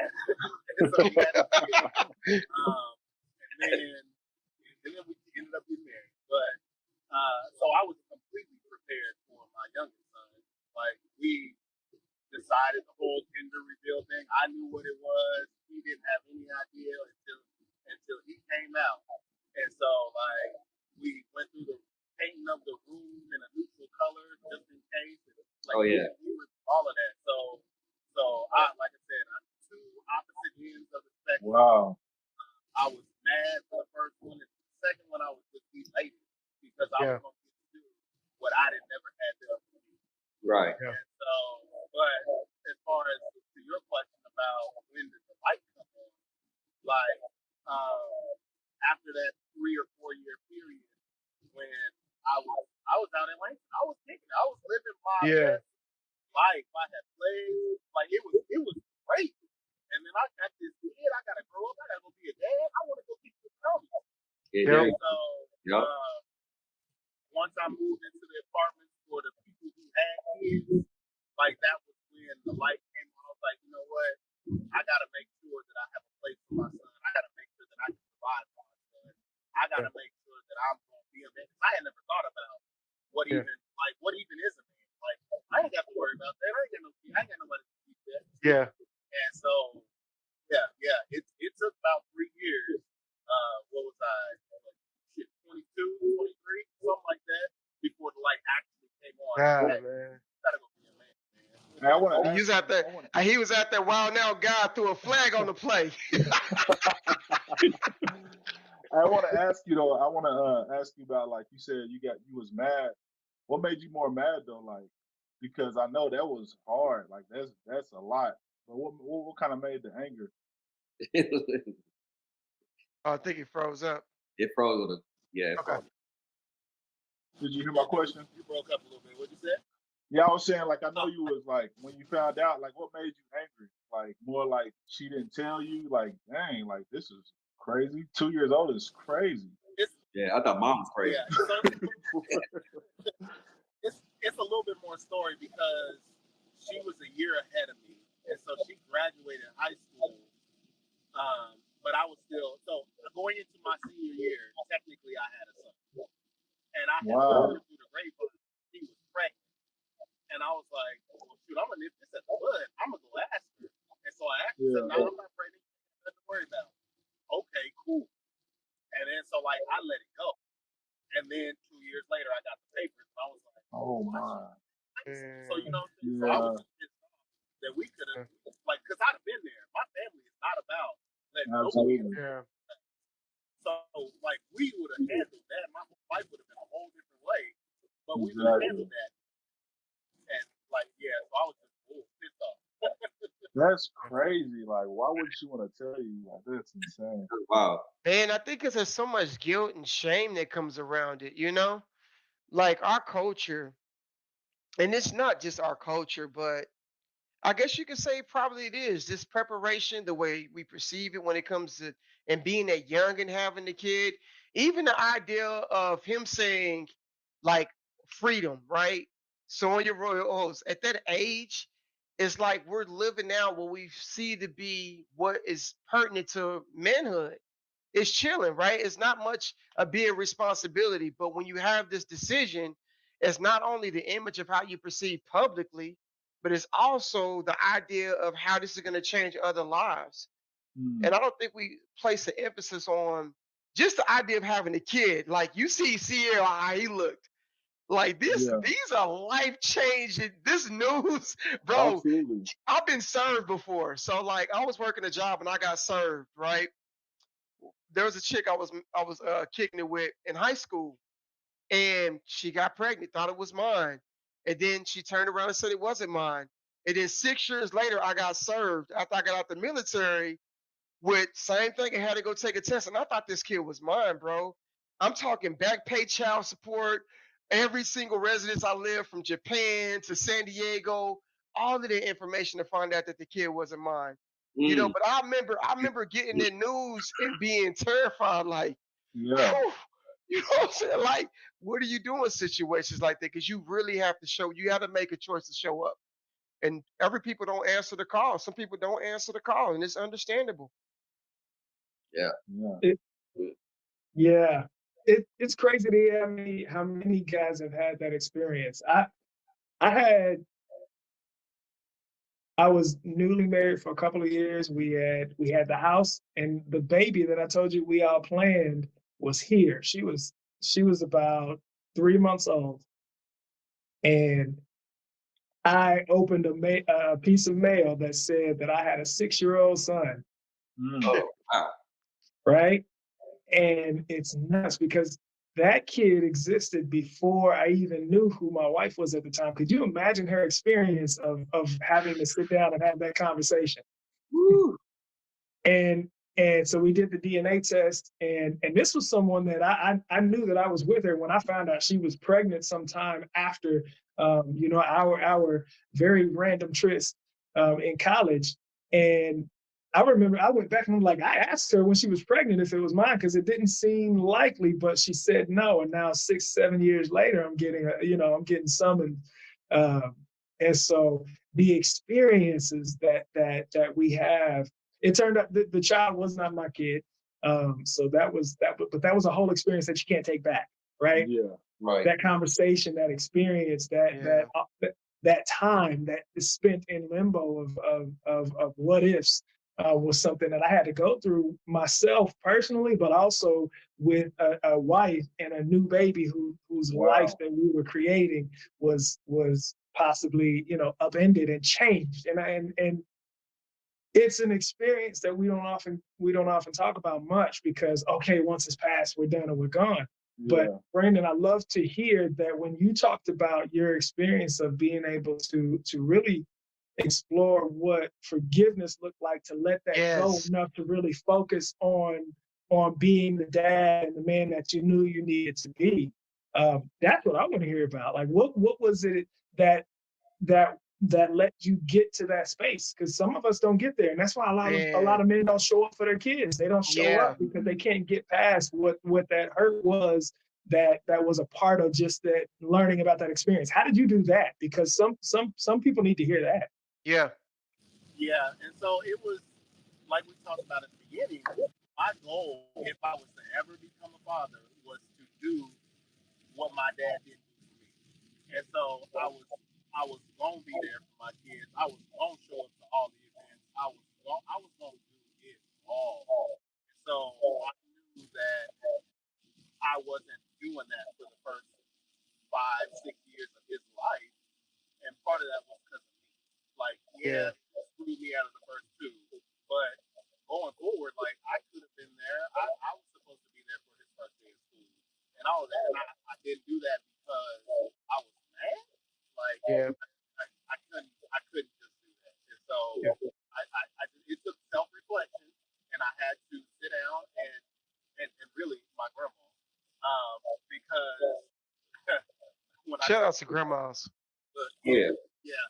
And so we had a kid. And then we ended up getting married. But so I was completely prepared for my youngest son. Like, we decided the whole gender reveal thing. I knew what it was. He didn't have any idea until he came out. And so, like, we went through the painting of the room in a neutral color just in case. Like, oh yeah, all of that. So I, like I said, I'm two opposite ends of the spectrum. Wow. I was mad for the first one, and the second one I was just elated because I was Yeah. going to get to do what I had never had to do. right, Yeah. And so, but as far as to your question about when did the light come on, like after that 3 or 4 year period when I was out in Langston, I was thinking I was living my Yeah. best life. I had played, like it was great. And then I got this kid. I gotta grow up. I gotta go be a dad. I want to go get this company. yeah, Yep. And so yep, once I moved into the apartments for the people who had kids, like that was when the light came on. I was like, you know what? I gotta make sure that I have a place for my son. I gotta make sure that I can provide for my son. I gotta make sure that I'm gonna be a man. I had never thought about what Yeah. even is a man. Like, I ain't got to worry about that. I ain't got no kid. I ain't got nobody to keep that. Yeah. And so yeah. It took about 3 years. What was I? 22, 23, something like that, before the light actually came on. God, Hey, man. you gotta go be a man. Hey, I want to He ask. was out there. He was out there wild out. God threw a flag on the play. I want to ask you though. I want to ask you about, like you said, you was mad. What made you more mad though? Like, because I know that was hard. Like that's a lot. But what kind of made the anger? Oh, I think he froze up. it froze on the, yeah, it Okay. froze. Did you hear my question? You broke up a little bit. What'd you say? Yeah, I was saying, like, I know you was like, when you found out, like, what made you angry? Like, more like she didn't tell you, like, dang, like, this is crazy. 2 years old is crazy. Yeah, I thought mom was crazy. Yeah, so it's a little bit more story because she was a year ahead of me, and so she graduated high school. But I was still going into my senior year. Technically, I had a son, and I had heard through the grapevine he was pregnant, and I was like, "Well, shoot, I'm gonna nip this at the bud. I'm gonna go ask her." And so I asked her, said, "No, I'm not pregnant. Nothing to worry about." Okay, cool. And then so like I let it go, and then 2 years later I got the papers, and I was like, Oh my. So you know, so I Yeah. was just pissed off that we could have, like, because I'd have been there. My family is not about letting nobody. Absolutely. Yeah. So like we would have handled that. My life would have been a whole different way, but we would have Exactly. handled that. And like, yeah, so I was just pissed off. That's crazy. Like, why would she want to tell you? Like, that's insane. Wow. And I think 'cause there's so much guilt and shame that comes around it, you know? Like our culture, and it's not just our culture, but I guess you could say probably it is this preparation, the way we perceive it when it comes to and being that young and having the kid, even the idea of him saying like freedom, right? So on your royal oaths at that age, it's like we're living now what we see to be what is pertinent to manhood. It's chilling, right? It's not much a big responsibility, but when you have this decision, it's not only the image of how you perceive publicly, but it's also the idea of how this is going to change other lives. And I don't think we place the emphasis on just the idea of having a kid. Like you see Sierra, how he looked. Like this, Yeah. these are life changing. This news, bro. Absolutely. I've been served before. So like I was working a job and I got served, right? There was a chick I was kicking it with in high school, and she got pregnant, thought it was mine, and then she turned around and said it wasn't mine. And then 6 years later, I got served after I got out the military with same thing. I had to go take a test, and I thought this kid was mine, bro. I'm talking back pay child support, every single residence I lived from Japan to San Diego, all of the information to find out that the kid wasn't mine. You know, but I remember getting the news and being terrified, like, Yeah. whew, you know what I'm saying? Like, what do you do in situations like that? Because you really have to show, you have to make a choice to show up. And every people don't answer the call. Some people don't answer the call, and it's understandable. Yeah. Yeah. Yeah. It's crazy to hear how many guys have had that experience. I was newly married for a couple of years. We had the house, and the baby that I told you we all planned was here. She was about 3 months old, and I opened a piece of mail that said that I had a 6-year-old son, Oh, wow. right? And it's nuts because that kid existed before I even knew who my wife was at the time. Could you imagine her experience of having to sit down and have that conversation? Woo. And and so we did the DNA test, and this was someone that I knew that I was with her when I found out she was pregnant sometime after our very random tryst in college. And I remember I went back and I'm like, I asked her when she was pregnant if it was mine because it didn't seem likely, but she said no. And now 6, 7 years later, I'm getting summoned. Um, and so the experiences that we have, it turned out that the child was not my kid. So that was that, but that was a whole experience that you can't take back, right? Yeah. Right. That conversation, that experience, that time that is spent in limbo of what ifs was something that I had to go through myself personally, but also with a wife and a new baby whose life that we were creating was possibly upended and changed, and it's an experience that we don't often talk about much because okay, once it's passed, we're done and we're gone. Yeah. But Brandon, I love to hear that when you talked about your experience of being able to really explore what forgiveness looked like, to let that go Yes. enough to really focus on being the dad and the man that you knew you needed to be. That's what I want to hear about. Like, what was it that that let you get to that space? Because some of us don't get there, and that's why a lot Man, of men don't show up for their kids. They don't show yeah, up because they can't get past what that hurt was. That was a part of just that learning about that experience. How did you do that? Because some people need to hear that. yeah, Yeah, and so it was like we talked about at the beginning. My goal, if I was to ever become a father, was to do what my dad didn't do for me. And so I was gonna be there for my kids. I was gonna show up to all the events. I was gonna do it all. And so I knew that I wasn't doing that for the first 5, 6 years of his life, and part of that was because of me. Like, yeah, yeah, it screwed me out of the first two, but going forward, like I could have been there. I was supposed to be there for his first day of school and all of that, and I didn't do that because I was mad. Like yeah, I couldn't just do that, and so Yeah. it took self reflection, and I had to sit down and really my grandma, because when I shout took out to grandmas. yeah, yeah,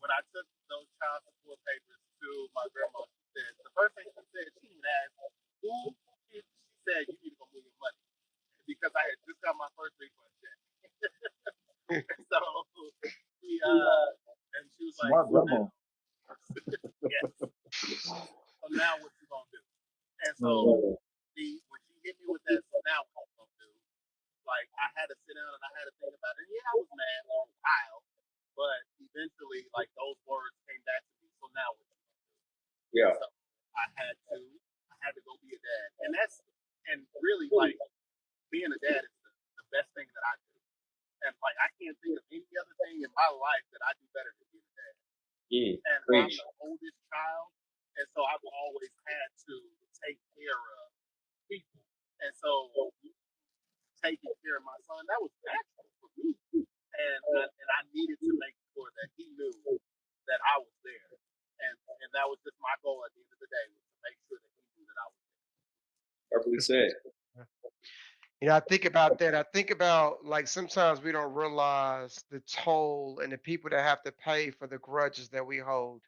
when I took those child support papers to my grandma, she said the first thing she said, she didn't ask who. She said you need to go move your money because I had just got my first refund check. So she and she was like, Smart so now, grandma. yes, so now what you gonna do? And so Mm. when she hit me with that, so now what you gonna do? Like I had to sit down and I had to think about it. And yeah, I was mad for a while, but eventually, like those words came back to me. So now what you gonna do? Yeah. And so I had to go be a dad, and really like being a dad is the best thing that I do. And like I can't think of any other thing in my life that I do better than being a dad. And I'm Preach. the oldest child, and so I've always had to take care of people. And so taking care of my son, that was natural for me. And I needed to make sure that he knew that I was there. And that was just my goal at the end of the day, was to make sure that he knew that I was there. Perfectly said. You know, I think about that. I think about like sometimes we don't realize the toll and the people that have to pay for the grudges that we hold.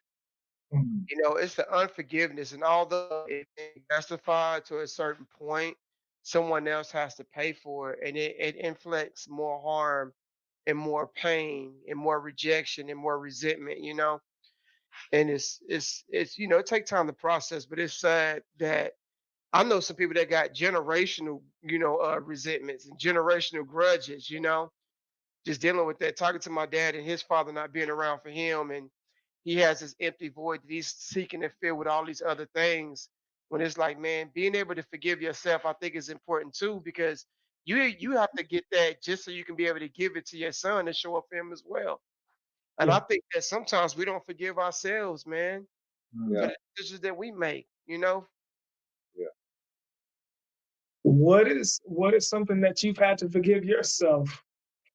Mm. You know, it's the unforgiveness, and although it may be justified to a certain point, someone else has to pay for it, and it inflicts more harm and more pain and more rejection and more resentment. You know, and it's you know it takes time to process, but it's sad that I know some people that got generational resentments and generational grudges. You know, just dealing with that. Talking to my dad and his father not being around for him, and he has this empty void that he's seeking to fill with all these other things. When it's like, man, being able to forgive yourself, I think is important too, because you have to get that just so you can be able to give it to your son and show up for him as well. And Yeah. I think that sometimes we don't forgive ourselves, man, Mm. for Yeah. the decisions that we make. You know, Yeah. What is something that you've had to forgive yourself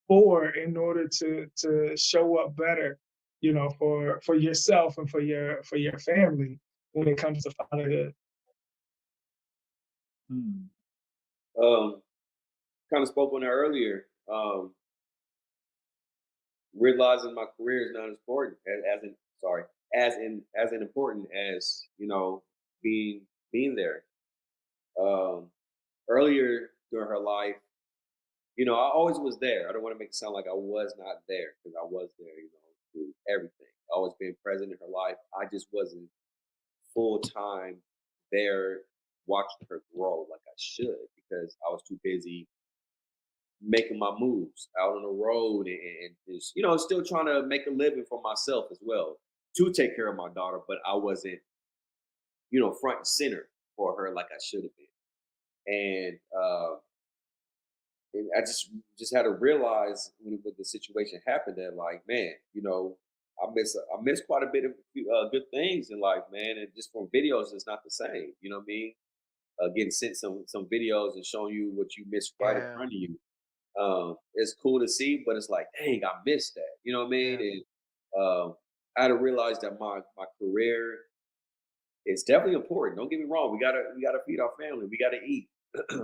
for in order to show up better, for yourself and for your family when it comes to fatherhood? Mm. Kind of spoke on that earlier. Realizing my career is not as important as in sorry as in important as being there. Um, Earlier during her life, I always was there. I don't want to make it sound like I was not there, because I was there. Through everything, always being present in her life. I just wasn't full time there watching her grow like I should, because I was too busy making my moves out on the road, and just still trying to make a living for myself as well, to take care of my daughter. But I wasn't front and center for her like I should have been. And I just had to realize when the situation happened that, like, man, I miss quite a bit of good things in life, man. And just from videos, it's not the same. You know what I mean? Getting sent some videos and showing you what you missed right in yeah, front of you. It's cool to see, but it's like, dang, I missed that. You know what I mean? yeah, And I had to realize that my career is definitely important. Don't get me wrong. We gotta feed our family. We gotta eat.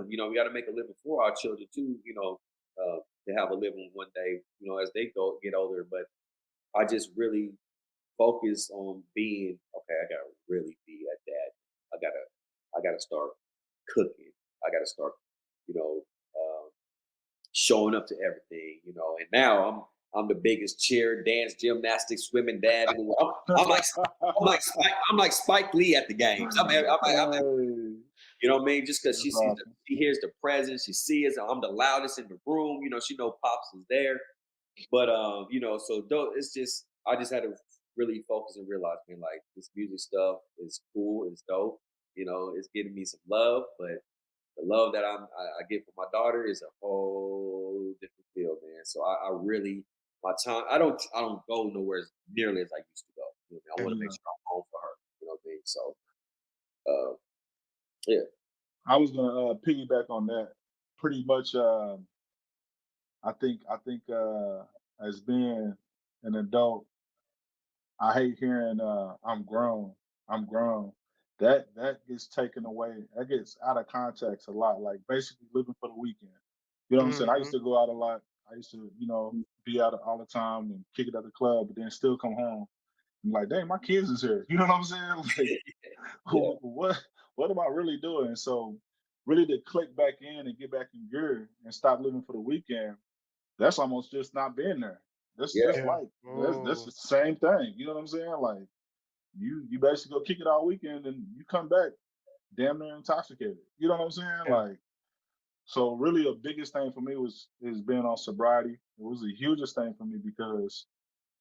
We gotta make a living for our children too. to have a living one day, as they get older. But I just really focus on being okay. I gotta really be a dad. I gotta start cooking. I gotta start, you know, um, showing up to everything. And now I'm the biggest cheer, dance, gymnastics, swimming dad in the world. I'm like Spike Lee at the games. You know what I mean? Just because she sees she hears the presence, she sees I'm the loudest in the room. She know Pops is there. But so it's just I just had to really focus and realize, man, like this music stuff is cool, it's dope. It's getting me some love, but the love that I get from my daughter is a whole different field, man. So I really my time I don't go nowhere as nearly as I used to go. I want to make sure I'm home for her. You know what I mean? So yeah. I was gonna piggyback on that. Pretty much, I think as being an adult, I hate hearing I'm grown. I'm grown. That gets taken away. That gets out of context a lot. Like basically living for the weekend. You know what I'm saying? I used to go out a lot. I used to, be out all the time and kick it at the club, but then still come home and like, dang, my kids is here. You know what I'm saying? Like, what am I really doing? So really to click back in and get back in gear and stop living for the weekend, that's almost just not being there. That's Yeah. just like that's the same thing. You know what I'm saying? Like you basically go kick it all weekend and you come back damn near intoxicated. You know what I'm saying? Yeah. Like so really the biggest thing for me is being on sobriety. It was the hugest thing for me because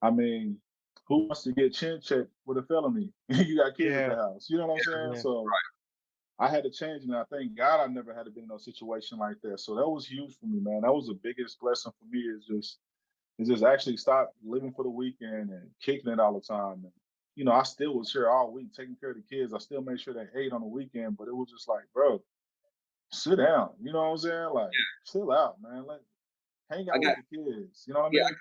I mean, who wants to get chin checked with a felony? You got kids at the Yeah. house. You know what I'm saying? Yeah. So I had to change, and I thank God I never had to be in a situation like that. So that was huge for me, man. That was the biggest blessing for me is just actually stop living for the weekend and kicking it all the time. And I still was here all week taking care of the kids. I still made sure they ate on the weekend, but it was just like, bro, sit down. You know what I'm saying? Like, chill out, man. Like, hang I out got with the kids. You know what I yeah, mean?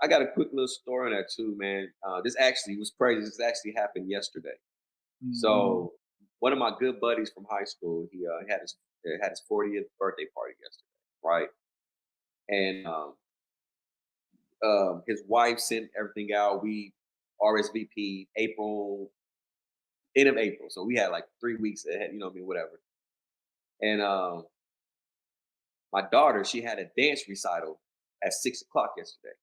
I got a quick little story on that too, man. This actually was crazy. This actually happened yesterday. So one of my good buddies from high school, he had his 40th birthday party yesterday, right? And his wife sent everything out. We RSVP April, end of April, so we had like 3 weeks ahead. You know what I mean? Whatever. And my daughter, she had a dance recital at 6 o'clock yesterday.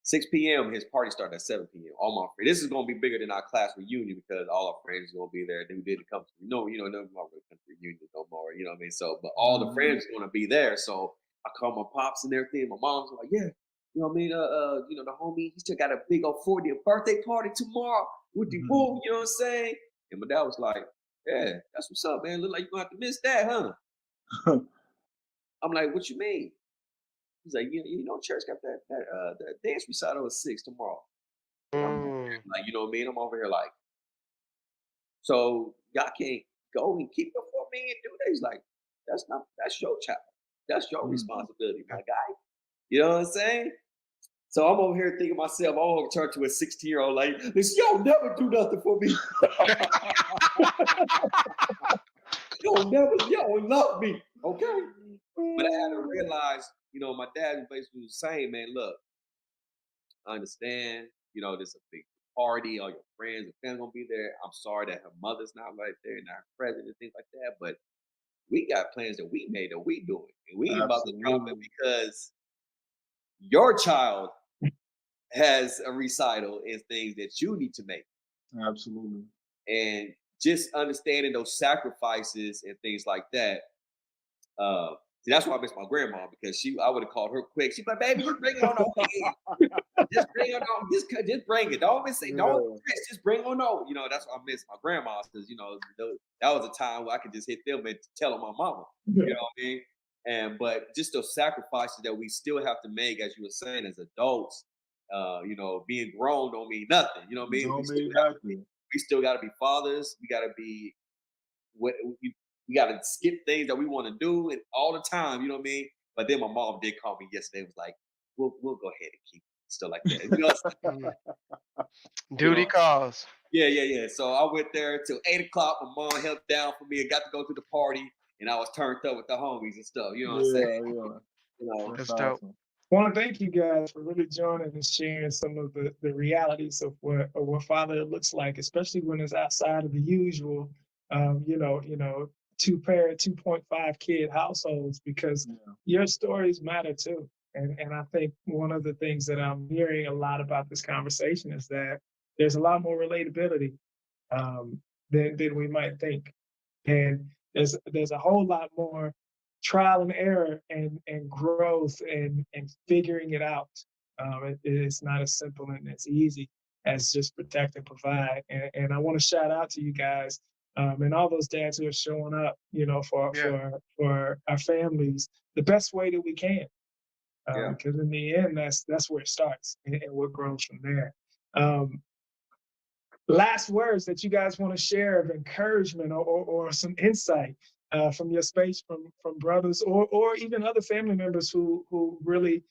6 p.m. His party started at 7 p.m. All my friends. This is gonna be bigger than our class reunion because all our friends are gonna be there. Who didn't come to none of my really come to reunion no more. You know what I mean? So, but all the friends are gonna be there. So I called my pops and everything. My mom's like, yeah, you know what I mean? The homie, he still got a big old 40th birthday party tomorrow with the woo. You know what I'm saying? And my dad was like, yeah, that's what's up, man. Look like you're gonna have to miss that, huh? I'm like, what you mean? He's like, church got that dance recital at 6 tomorrow. And I'm over here, like, you know what I mean? I'm over here like, so y'all can't go and keep it for me and do that. He's like, that's your child. That's your responsibility, my guy. You know what I'm saying? So I'm over here thinking to myself, I'm gonna turn to a 16-year-old like, listen, y'all never do nothing for me. y'all love me, okay? But I had to realize, my dad basically was saying, man, look, I understand, there's a big party, all your friends and family gonna be there. I'm sorry that her mother's not right there, not present and things like that. But we got plans that we made that we doing. And we ain't about to drop it because your child has a recital and things that you need to make. Absolutely. And just understanding those sacrifices and things like that. See, that's why I miss my grandma because I would have called her quick. She'd be like, "Baby, just bring it on over. Just bring it on. Just bring it. Don't say don't. Just bring on over." That's why I miss my grandma because that was a time where I could just hit them and tell them my mama. You know what I mean? But just those sacrifices that we still have to make, as you were saying, as adults. Being grown don't mean nothing. You know what I mean? Don't mean nothing. We still got to be fathers. We got to be we got to skip things that we want to do and all the time. You know what I mean? But then my mom did call me yesterday. Was like, "We'll go ahead and keep it still like that." Duty calls. Yeah. So I went there till 8 o'clock. My mom held down for me and got to go to the party. And I was turned up with the homies and stuff. You know what I'm saying? Yeah. You know, That's dope. awesome. I want to thank you guys for really joining and sharing some of the realities of what fatherhood looks like, especially when it's outside of the usual, two parent, 2.5 kid households, because Yeah. your stories matter too. And I think one of the things that I'm hearing a lot about this conversation is that there's a lot more relatability um, than we might think. And there's a whole lot more trial and error and growth and figuring it out. It's not as simple and as easy as just protect and provide. And I want to shout out to you guys and all those dads who are showing up, for our families the best way that we can. Because in the end, that's where it starts and what grows from there. Last words that you guys want to share of encouragement or some insight from your space from brothers or even other family members who really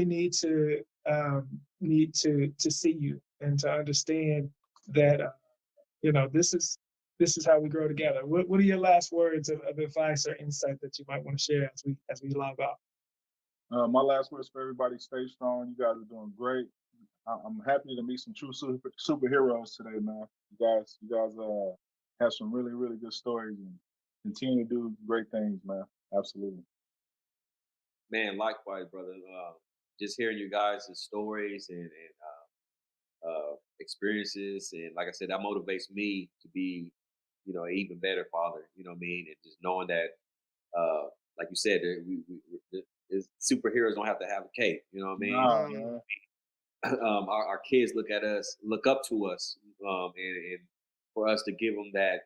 need to see you and to understand that this is how we grow together. What are your last words of advice or insight that you might want to share as we log off? My last words for everybody: stay strong. You guys are doing great. I'm happy to meet some true superheroes today, man. You guys have some really, really good stories and continue to do great things, man. Absolutely. man, likewise, brother. Just hearing you guys' stories and experiences, and like I said, that motivates me to be, an even better father. You know what I mean? And just knowing that, like you said, superheroes don't have to have a cape. You know what I mean? Nah, man. Our kids look up to us, and for us to give them that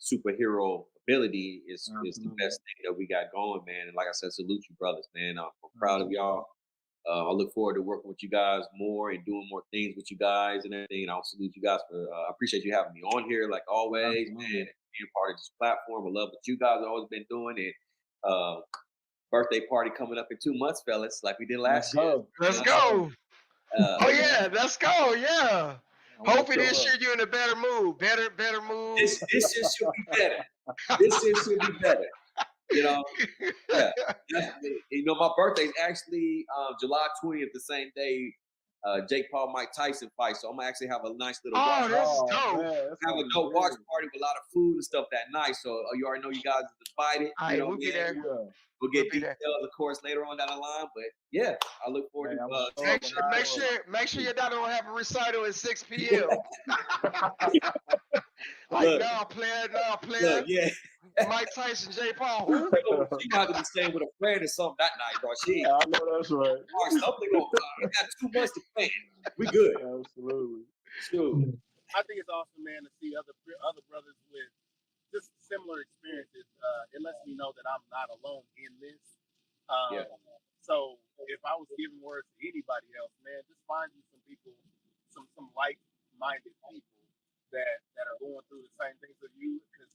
superhero ability is the Absolutely. best thing that we got going, man. And like I said, salute you, brothers, man. I'm proud of y'all. I look forward to working with you guys more and doing more things with you guys and everything. And I'll salute you guys for. I appreciate you having me on here, like always, Absolutely. man. And being part of this platform. I love what you guys have always been doing. And birthday party coming up in 2 months, fellas, like we did last year. Let's go. Oh Hey, yeah, let's go. Yeah. I wanna Hopefully show this up. year you're in a better mood. Better mood. this year should be better. This year should be better. Yeah. My birthday is actually July 20th, the same day Jake Paul Mike Tyson fight. So I'm gonna actually have a nice little Oh, that's Oh, dope. man, that's have a gonna be dope watch big. party with a lot of food and stuff that night. So you already know you guys are invited. All You right, know we'll what be I mean? there. Yeah. We'll We'll get be there. details, of course, later on down the line. But yeah, I look forward Hey, to I'm gonna show Make up. sure, make sure your daughter don't have a recital at 6 p.m. Like, Look. nah, player. Look, yeah. Mike Tyson, Jay Paul, who? She gonna have to be staying with a friend or something that night, bro. She I know that's right. or something going on. We got 2 months to plan. We good. Absolutely. Shoot. I think it's awesome, man, to see other brothers with just similar experiences. It lets me know that I'm not alone in this. Yeah. So if I was giving words to anybody else, man, just find you some people, some like-minded people that are going through the same things as you, because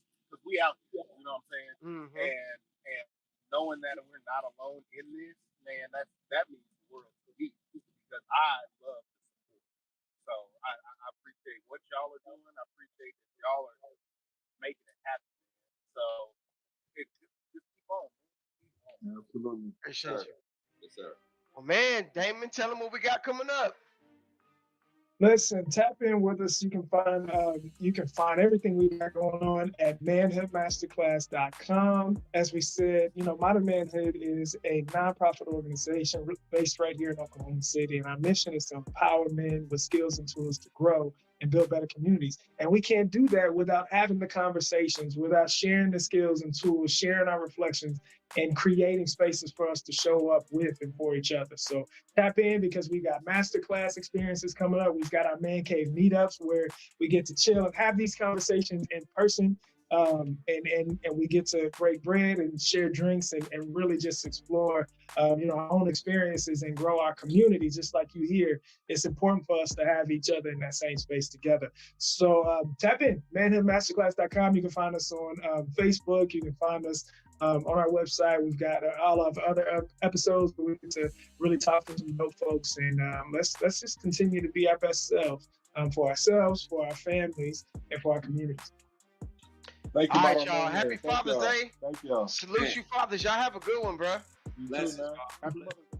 we out here, you know what I'm saying? Mm-hmm. And knowing that we're not alone in this, man, that means the world to me, because I love the support. So I appreciate what y'all are doing. I appreciate that y'all are making it happen. So just keep on. Absolutely. Appreciate you. Yes, sir. Well, man, Damon, tell them what we got coming up. Listen, tap in with us. You can find everything we got going on at manhoodmasterclass.com. As we said, Modern Manhood is a nonprofit organization based right here in Oklahoma City, and our mission is to empower men with skills and tools to grow and build better communities. And we can't do that without having the conversations, without sharing the skills and tools, sharing our reflections, and creating spaces for us to show up with and for each other. So tap in, because we got masterclass experiences coming up. We've got our man cave meetups where we get to chill and have these conversations in person. And we get to break bread and share drinks and really just explore our own experiences and grow our community. Just like you here, it's important for us to have each other in that same space together. So tap in, manhoodmasterclass.com. You can find us on Facebook. You can find us on our website. We've got all of other episodes where we get to really talk to some dope folks, and let's just continue to be our best selves for ourselves, for our families, and for our communities. Thank you, All right, Modern y'all. Man. Happy Thank Father's y'all. Day. Thank y'all. Salute you, fathers. Y'all have a good one, bro. You too, Blessings, man. y'all. Happy Mother's Day.